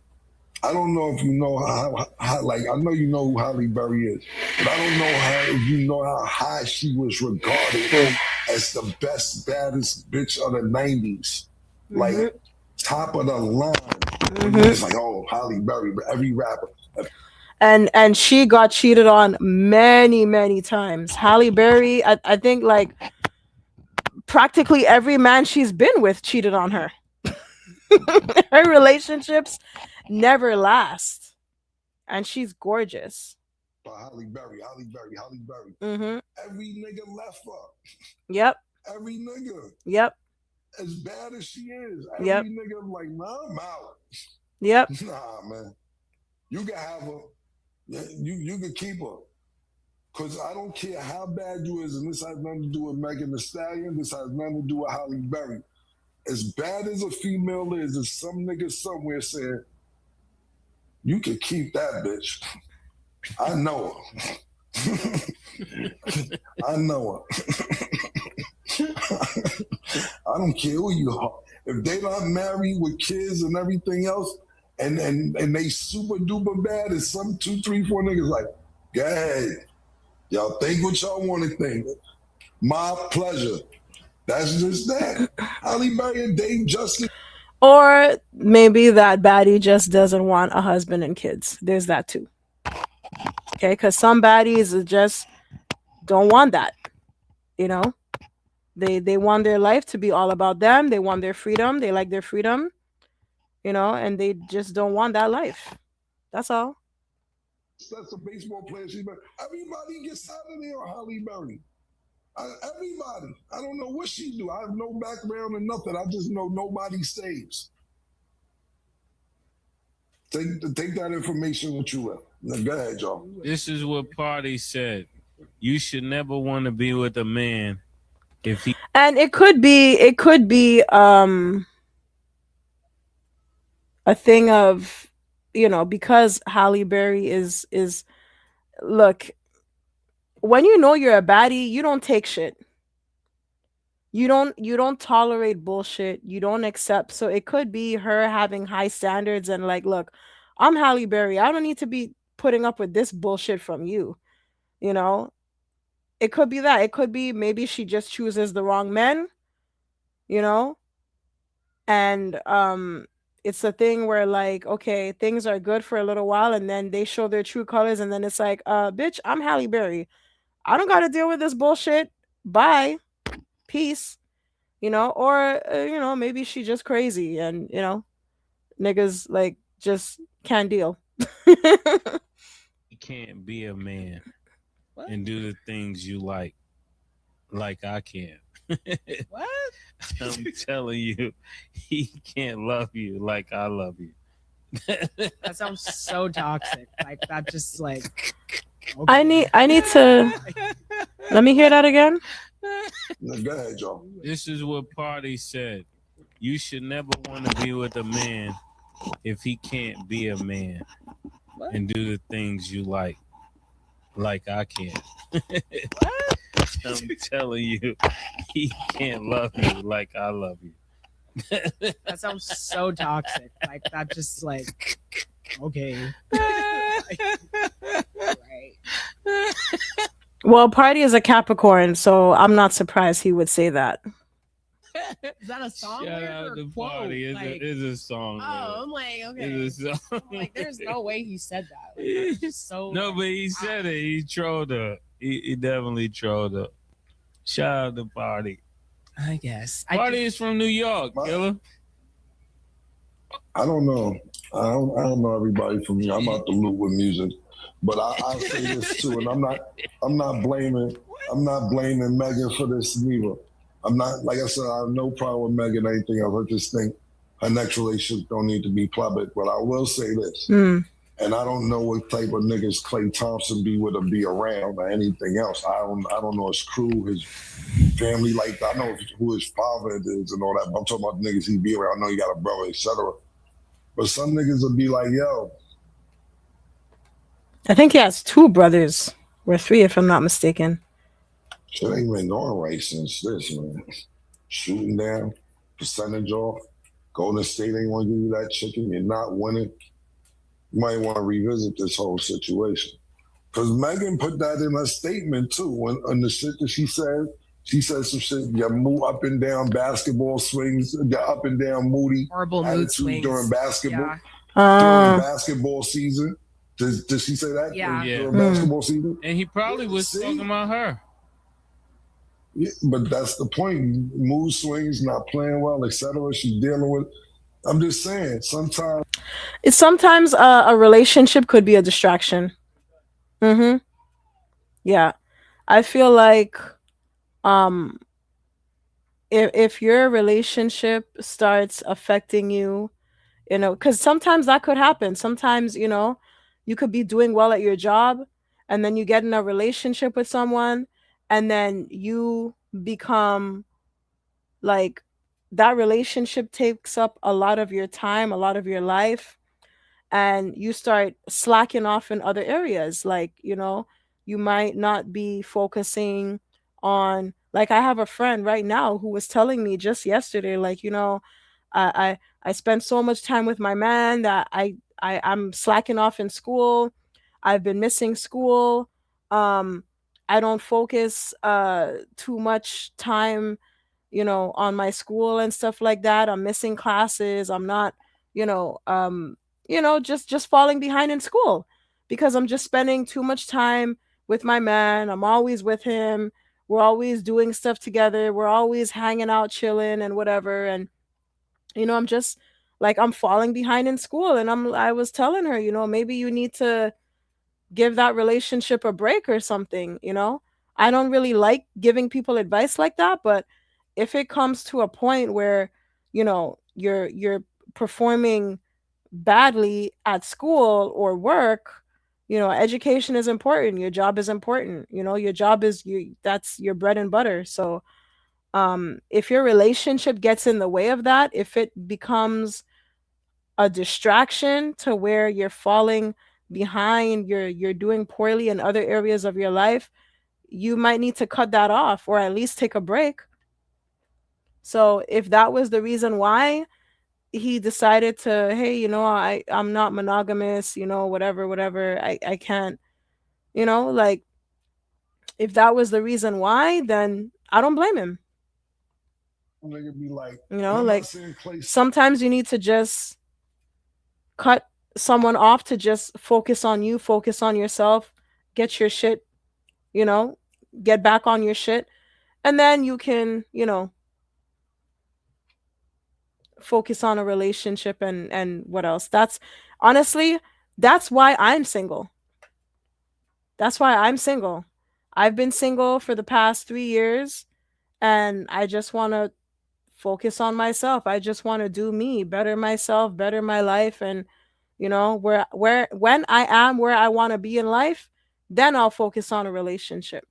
I don't know if you know how like, I know you know who Halle Berry is, but I don't know if you know how high she was regarded as the best, baddest bitch of the 90s. Like, top of the line. It's like, oh, Halle Berry, but every rapper. And she got cheated on many, many times. Halle Berry, I think like practically every man she's been with cheated on her. Her relationships never last. And she's gorgeous. Halle Berry. Mm-hmm. Every nigga left her. Yep. Every nigga. Yep. As bad as she is. Every yep. nigga like, nah, I'm out. Yep. Nah, man. You can have her. You can keep her. Because I don't care how bad you is, and this has nothing to do with Megan Thee Stallion, this has nothing to do with Halle Berry. As bad as a female is, there's some nigga somewhere saying, you can keep that bitch. I know her. I know her. I don't care who you are. If they not married with kids and everything else, and they super duper bad, it's some 2, 3, 4 niggas like, go ahead. Y'all think what y'all want to think. My pleasure. That's just that. Halle Berry and Dave Justice. Or maybe that baddie just doesn't want a husband and kids. There's that too. Okay, because some baddies just don't want that. You know, they want their life to be all about them. They want their freedom. They like their freedom. You know, and they just don't want that life. That's all. That's a baseball player. Everybody gets out of there on Halle Berry. Everybody. I don't know what she do. I have no background or nothing. I just know nobody saves. Take that information with you. Now, go ahead, y'all. This is what Party said. You should never want to be with a man if he. And it could be a thing of, because Halle Berry is look, when you know you're a baddie, you don't take shit. You don't tolerate bullshit. You don't accept. So it could be her having high standards and like, look, I'm Halle Berry. I don't need to be putting up with this bullshit from you. You know, it could be that. It could be maybe she just chooses the wrong men. You know, and it's a thing where like, okay, things are good for a little while and then they show their true colors and then it's like, bitch, I'm Halle Berry. I don't got to deal with this bullshit. Bye. Peace. Or maybe she just crazy and niggas like just can't deal. You can't be a man and do the things you like I can. What? I'm telling you, he can't love you like I love you. That sounds so toxic. Like that just like okay. I need to let me hear that again. Now, go ahead, y'all. This is what Party said. You should never want to be with a man if he can't be a man and do the things you like I can. I'm telling you, he can't love you like I love you. That sounds so toxic. Like that just like okay. Right. Well, Party is a Capricorn, so I'm not surprised he would say that. Is that a song? Shout lyric out or to quote? Party. It's a song. Oh, I'm like, okay. It's a song. I'm like, there's no way he said that. Like, that's just so No, but he said it. He trolled her. He definitely trolled her. Shout out to Party. I guess. Party is from New York, killer. I don't know. I don't know everybody from here. I'm out the loop with music, but I'll say this too, and I'm not blaming Megan for this neither. I'm not, like I said, I have no problem with Megan or anything else. I just think her next relationship don't need to be public. But I will say this, and I don't know what type of niggas Klay Thompson be with or be around or anything else. I don't know his crew, his family like that. I know who his father is and all that. But I'm talking about the niggas he be around. I know he got a brother, etc. But some niggas will be like, yo. I think he has two brothers, or three, if I'm not mistaken. Shit ain't been going right since this, man. Shooting down, percentage off. Golden State ain't want to give you that chicken. You're not winning. You might want to revisit this whole situation. Because Megan put that in her statement, too. When on the shit that she said some shit. You move up and down basketball swings. You up and down moody horrible mood attitudes swings during basketball. Yeah. During basketball season. Did she say that? Yeah. During basketball season? And he probably was talking about her. Yeah, but that's the point. Mood swings, not playing well, etc. She's dealing with. I'm just saying, sometimes A relationship could be a distraction. Mm-hmm. Yeah. I feel like um if your relationship starts affecting you, because sometimes that could happen. Sometimes, you could be doing well at your job and then you get in a relationship with someone and then you become like, that relationship takes up a lot of your time, a lot of your life, and you start slacking off in other areas. Like, you might not be focusing on, like, I have a friend right now who was telling me just yesterday, like, I spent so much time with my man that I'm slacking off in school. I've been missing school. um I don't focus too much time, on my school and stuff like that. I'm missing classes. I'm not, you know, um, just falling behind in school because I'm just spending too much time with my man. I'm always with him. We're always doing stuff together. We're always hanging out, chilling and whatever. And I'm just Like I'm falling behind in school, and I was telling her, maybe you need to give that relationship a break or something, I don't really like giving people advice like that, but if it comes to a point where, you're performing badly at school or work, education is important, your job is important, your job is that's your bread and butter. So if your relationship gets in the way of that, if it becomes a distraction to where you're falling behind, you're doing poorly in other areas of your life, you might need to cut that off or at least take a break. So if that was the reason why he decided to, hey, I'm not monogamous, whatever, I can't, like if that was the reason why, then I don't blame him. Nigga be like, Like sometimes you need to just cut someone off to just focus on you, focus on yourself, get your shit, you know, get back on your shit, and then you can, focus on a relationship and what else. That's honestly, that's why I'm single. That's why I'm single. I've been single for the past 3 years and I just want to focus on myself. I just want to do me, better myself, better my life, and where when I am where I want to be in life, then I'll focus on a relationship.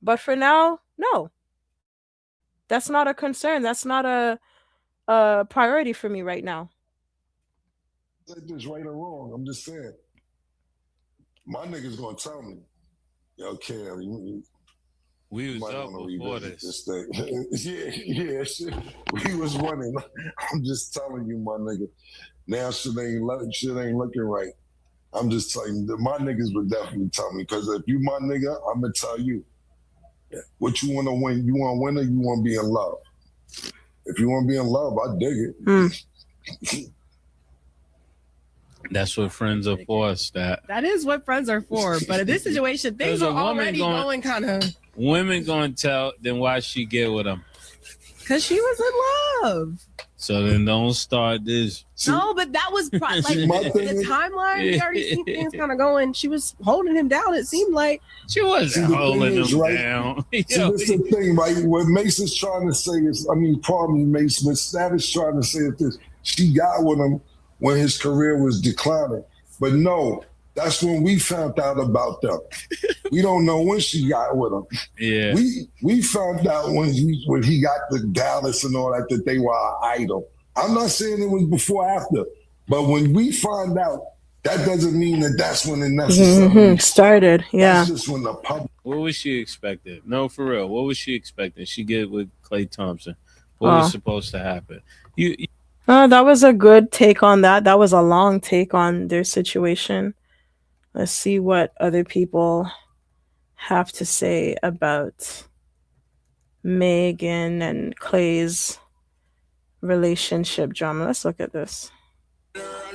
But for now, no. That's not a concern. That's not a priority for me right now. Is this right or wrong? I'm just saying. My nigga's gonna tell me, yo, Cam, we was up before this. Thing. yeah, shit. We was running. I'm just telling you, my nigga. Now shit ain't looking right. I'm just telling you, my niggas would definitely tell me, because if you my nigga, I'm gonna tell you what you want to win. You want to win or you want to be in love? If you want to be in love, I dig it. That's what friends are for, That is what friends are for. But in this situation, things are already going kind of. Women gonna tell, then why she get with him? Because she was in love. So then don't start this. No, but that was like the timeline. We already seen things kind of going. She was holding him down. It seemed like she wasn't holding him down. So this is the thing, right? What Mace is trying to say is, pardon me, Mace, what Savage trying to say is this: she got with him when his career was declining. But no, that's when we found out about them. We don't know when she got with him. Yeah. We found out when he got the Dallas and all that they were our idol. I'm not saying it was before or after, but when we find out, that doesn't mean that that's when it necessarily started. Yeah. That's just when the public. What was she expecting? No, for real. What was she expecting? She get with Klay Thompson. What was supposed to happen? That was a good take on that. That was a long take on their situation. Let's see what other people have to say about Megan and Klay's relationship drama. Let's look at this. Oh,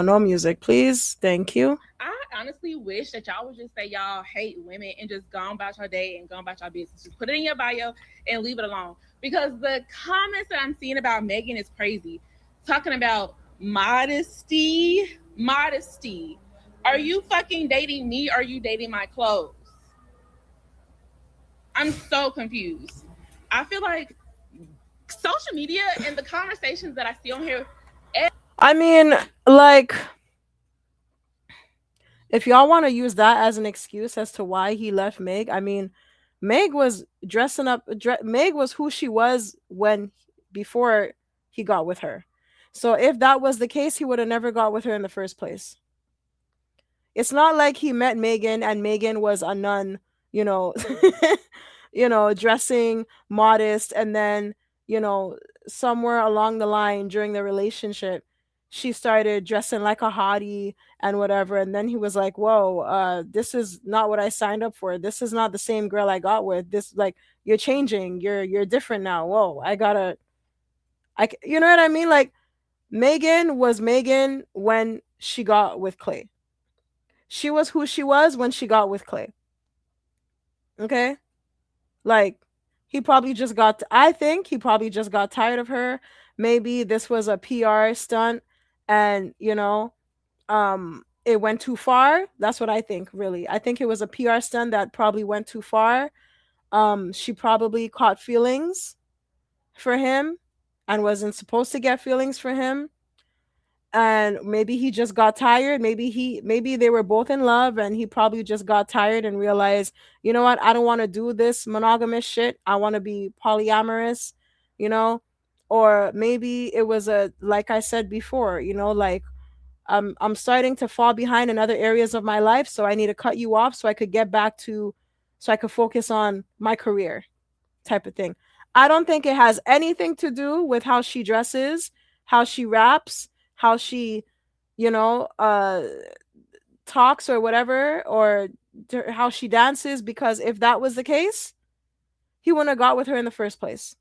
no music, please. Thank you. I honestly wish that y'all would just say y'all hate women and just go on about your day and go on about your business. Just put it in your bio and leave it alone. Because the comments that I'm seeing about Megan is crazy. Talking about modesty. Are you fucking dating me or are you dating my clothes? I'm so confused. I feel like social media and the conversations that I see on here. Like, if y'all want to use that as an excuse as to why he left Meg, Meg was dressing up. Meg was who she was before he got with her. So if that was the case, he would have never got with her in the first place. It's not like he met Megan and Megan was a nun, dressing modest, and then, somewhere along the line during the relationship, she started dressing like a hottie and whatever. And then he was like, whoa, this is not what I signed up for. This is not the same girl I got with. This, like, you're changing. You're different now. Whoa, you know what I mean? Like, Megan was Megan when she got with Klay. She was who she was when she got with Klay. Okay? Like, He probably just got, I think he probably just got tired of her. Maybe this was a PR stunt and, it went too far. That's what I think, really. I think it was a PR stunt that probably went too far. She probably caught feelings for him and wasn't supposed to get feelings for him, and maybe he just got tired. Maybe they were both in love and he probably just got tired and realized, you know what, I don't want to do this monogamous shit, I want to be polyamorous, you know. Or maybe it was a, like I said before, like, I'm starting to fall behind in other areas of my life, so I need to cut you off so I could get back to, so I could focus on my career, type of thing. I don't think it has anything to do with how she dresses, how she raps, how she, you know, talks or whatever, or how she dances, because if that was the case, he wouldn't have got with her in the first place.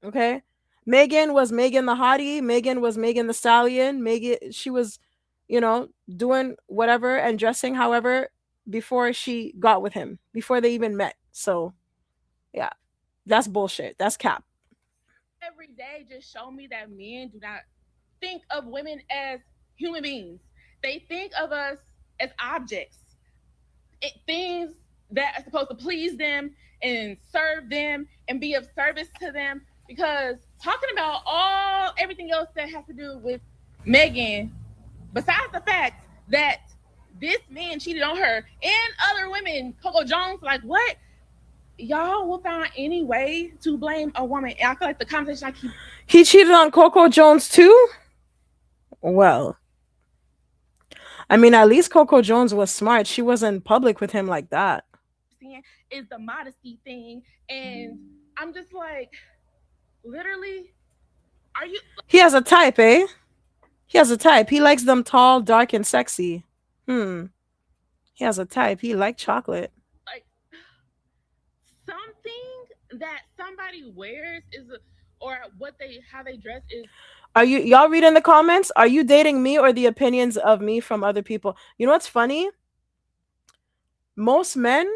Okay? Megan was Megan the hottie, Megan was Megan the Stallion, Megan, she was, doing whatever and dressing however before she got with him, before they even met. So, yeah. That's bullshit. That's cap. Every day just show me that men do not think of women as human beings. They think of us as objects, things that are supposed to please them and serve them and be of service to them. Because talking about everything else that has to do with Megan, besides the fact that this man cheated on her and other women, Coco Jones, like what? Y'all will find any way to blame a woman. And I feel like the conversation I keep. He cheated on Coco Jones too? Well, I mean, at least Coco Jones was smart. She wasn't public with him like that. Is the modesty thing. And I'm just like, literally, are you. He has a type, eh? He has a type. He likes them tall, dark, and sexy. He has a type. He likes chocolate. Like, something that somebody wears is, or how they dress is. Are y'all reading the comments? Are you dating me or the opinions of me from other people? You know what's funny? Most men,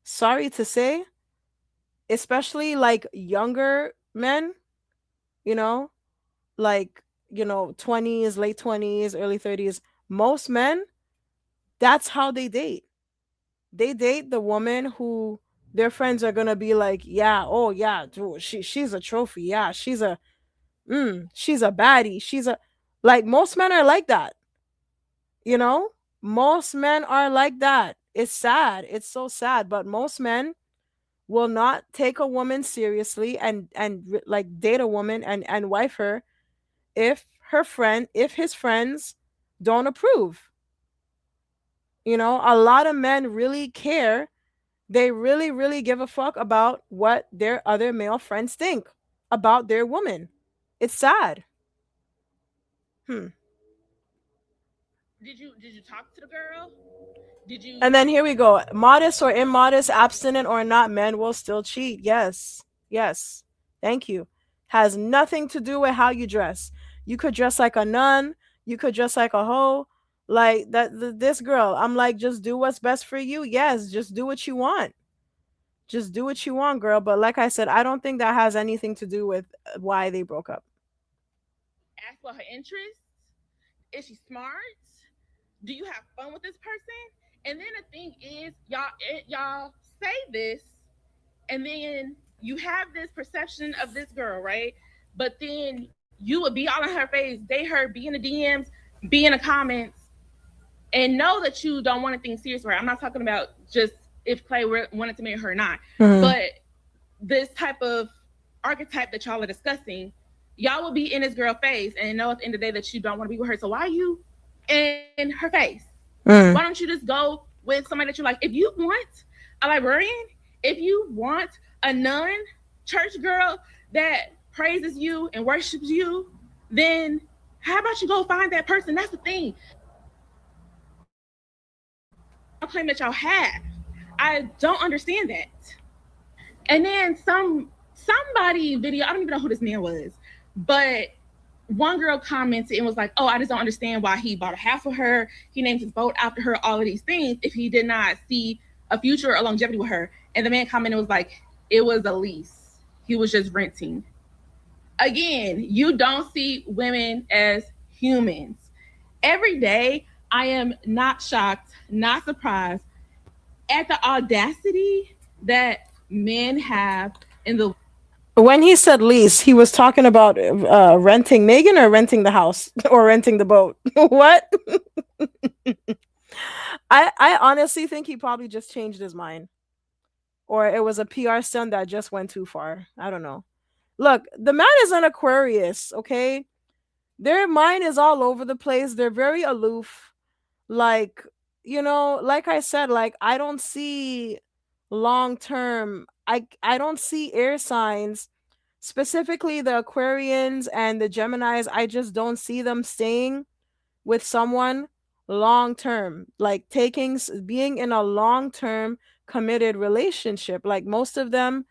sorry to say, especially like younger men, like, 20s, late 20s, early 30s, most men, that's how they date. They date the woman who their friends are gonna be like, yeah, oh yeah, dude, she's a trophy. Yeah, she's a baddie. Like, most men are like that. Most men are like that. It's sad. It's so sad. But most men will not take a woman seriously and like date a woman and wife her if his friends don't approve. A lot of men really care. They really, really give a fuck about what their other male friends think about their woman. It's sad. Did you talk to the girl? Did you? And then here we go. Modest or immodest, abstinent or not, men will still cheat. Yes. Yes. Thank you. Has nothing to do with how you dress. You could dress like a nun. You could dress like a hoe. Like this girl, I'm like, just do what's best for you. Yes, just do what you want. Just do what you want, girl. But like I said, I don't think that has anything to do with why they broke up. Ask for her interests. Is she smart? Do you have fun with this person? And then the thing is, y'all say this, and then you have this perception of this girl, right? But then you would be all in her face, date her, be in the DMs, be in the comments, and know that you don't want anything serious with her. I'm not talking about just if Klay wanted to marry her or not, but this type of archetype that y'all are discussing, y'all will be in this girl's face and know at the end of the day that you don't want to be with her. So why are you in her face? Why don't you just go with somebody that you like? If you want a librarian, if you want a nun, church girl that praises you and worships you, then how about you go find that person? That's the thing. I claim that y'all have. I don't understand that. And then somebody video, I don't even know who this man was, but one girl commented and was like, oh, I just don't understand why he bought a house for her. He named his boat after her, all of these things, if he did not see a future or longevity with her. And the man commented was like, it was a lease. He was just renting. Again, you don't see women as humans. Every day, I am not shocked, not surprised at the audacity that men have in the. When he said lease, he was talking about renting Megan or renting the house or renting the boat. What? I honestly think he probably just changed his mind, or it was a PR stunt that just went too far. I don't know. Look, the man is an Aquarius, okay? Their mind is all over the place. They're very aloof. Like, like I said, like I don't see long term. I don't see air signs, specifically the Aquarians and the Geminis. I just don't see them staying with someone long term, like being in a long term committed relationship. Like most of them,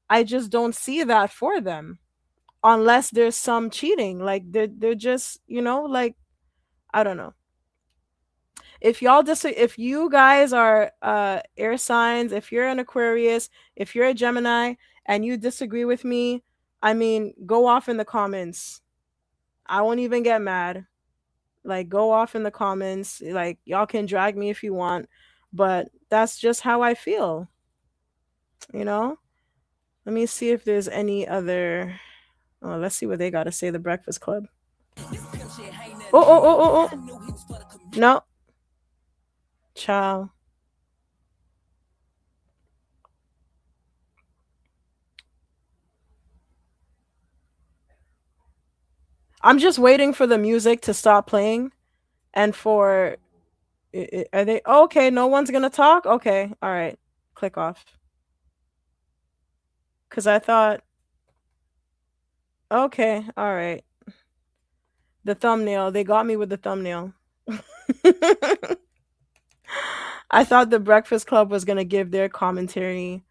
I just don't see that for them unless there's some cheating. Like they're just, like I don't know. If you guys are air signs, if you're an Aquarius, if you're a Gemini and you disagree with me, I mean, go off in the comments. I won't even get mad. Like go off in the comments. Like y'all can drag me if you want, but that's just how I feel. You know? Let me see if there's any other. Oh, let's see what they got to say. The Breakfast Club. Oh. No. Ciao. I'm just waiting for the music to stop playing and for. Are they okay? No one's gonna talk. Okay, all right. Click off. Cause I thought. Okay, all right. The thumbnail. They got me with the thumbnail. I thought the Breakfast Club was gonna give their commentary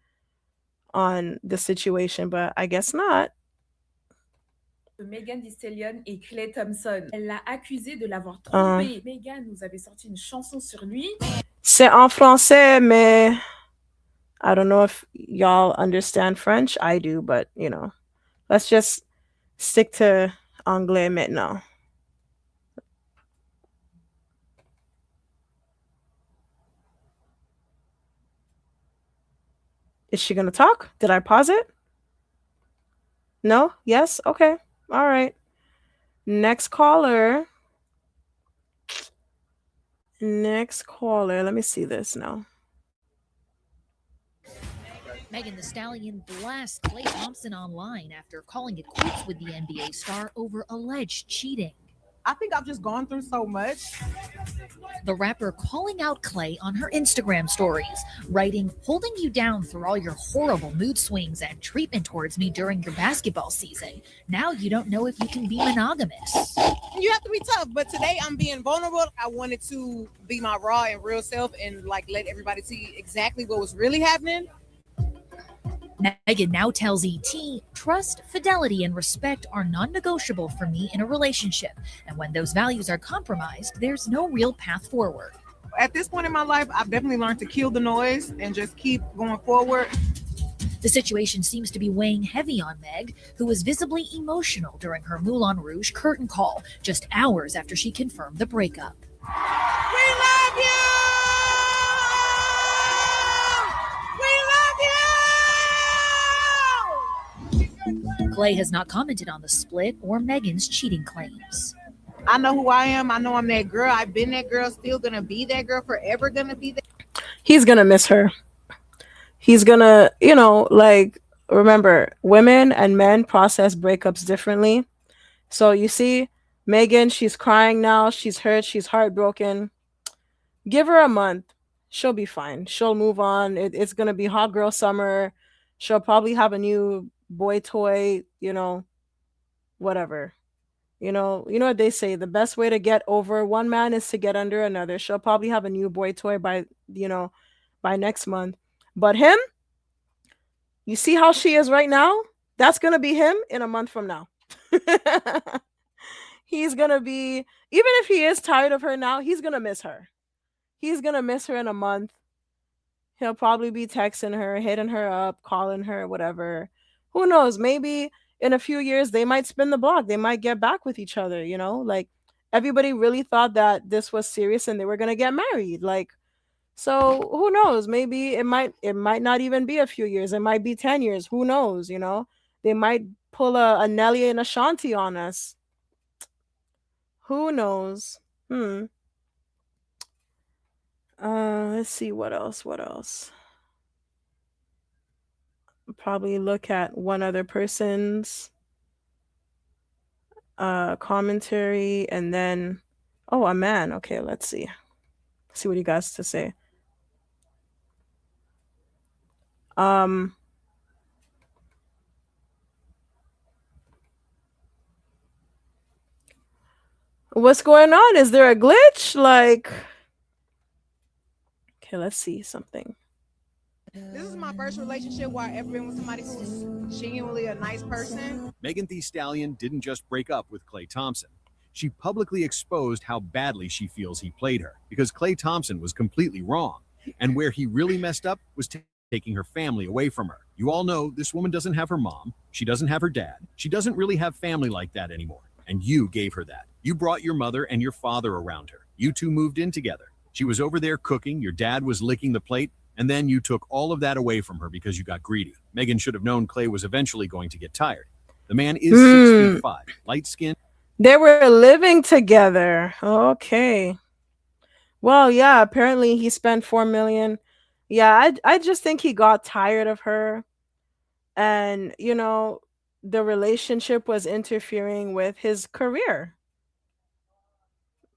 on the situation, but I guess not. Megan Thee Stallion et Klay Thompson. Elle l'a accusé de l'avoir trompé. Megan nous avait sorti une chanson sur lui. C'est en français, mais I don't know if y'all understand French. I do, but let's just stick to anglais maintenant. Is she gonna talk? Did I pause it? No? Yes? Okay. All right. Next caller. Let me see this now. Megan Thee Stallion blasts Klay Thompson online after calling it quits with the NBA star over alleged cheating. I think I've just gone through so much. The rapper calling out Klay on her Instagram stories, writing, "Holding you down through all your horrible mood swings and treatment towards me during your basketball season. Now you don't know if you can be monogamous." You have to be tough, but today I'm being vulnerable. I wanted to be my raw and real self and let everybody see exactly what was really happening. Megan now tells ET, "Trust, fidelity, and respect are non-negotiable for me in a relationship. And when those values are compromised, there's no real path forward." At this point in my life, I've definitely learned to kill the noise and just keep going forward. The situation seems to be weighing heavy on Meg, who was visibly emotional during her Moulin Rouge curtain call, just hours after she confirmed the breakup. We love you! Klay has not commented on the split or Megan's cheating claims. I know who I am. I know I'm that girl. I've been that girl, still gonna be that girl, forever gonna be that. He's gonna miss her. He's gonna, remember, women and men process breakups differently. So you see, Megan, she's crying now. She's hurt. She's heartbroken. Give her a month. She'll be fine. She'll move on. It's gonna be hot girl summer. She'll probably have a new boy toy, whatever. You know what they say, the best way to get over one man is to get under another. She'll probably have a new boy toy by next month. But him, you see how she is right now? That's going to be him in a month from now. He's going to be, even if he is tired of her now, he's going to miss her. He's going to miss her in a month. He'll probably be texting her, hitting her up, calling her, whatever. Who knows? Maybe in a few years they might spin the block. They might get back with each other, you know? Like everybody really thought that this was serious and they were going to get married. Like so who knows? Maybe it might not even be a few years. It might be 10 years. Who knows, you know? They might pull a Nelly and Ashanti on us. Who knows? Hmm. Let's see what else. What else? Probably look at one other person's commentary and then oh, a man. Okay, let's see what he got to say. Um what's going on? Is there a glitch? Like okay, let's see something. This is my first relationship where I ever been with somebody who's genuinely a nice person. Megan Thee Stallion didn't just break up with Klay Thompson. She publicly exposed how badly she feels he played her because Klay Thompson was completely wrong. And where he really messed up was taking her family away from her. You all know this woman doesn't have her mom. She doesn't have her dad. She doesn't really have family like that anymore. And you gave her that. You brought your mother and your father around her. You two moved in together. She was over there cooking. Your dad was licking the plate. And then you took all of that away from her because you got greedy. Megan should have known Klay was eventually going to get tired. The man is 6'5", light skinned. They were living together. Okay. Well, yeah, apparently he spent 4 million. Yeah, I just think he got tired of her and, you know, the relationship was interfering with his career.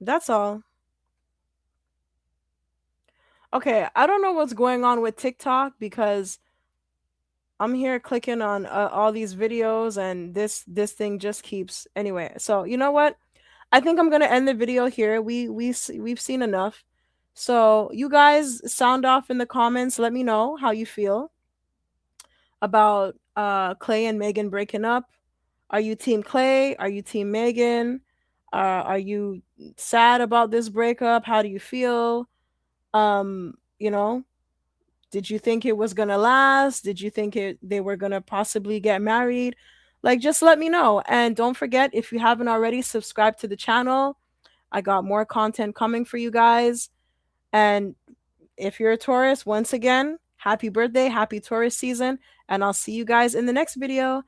That's all. Okay, I don't know what's going on with TikTok because I'm here clicking on all these videos and this thing just keeps anyway. So, you know what? I think I'm going to end the video here. We've seen enough. So, you guys sound off in the comments. Let me know how you feel about Klay and Megan breaking up. Are you team Klay? Are you team Megan? Are you sad about this breakup? How do you feel? You know, did you think it was gonna last? Did you think they were gonna possibly get married? Like, just let me know. And don't forget, if you haven't already, subscribe to the channel. I got more content coming for you guys. And if you're a Taurus, once again, happy birthday, happy Taurus season. And I'll see you guys in the next video.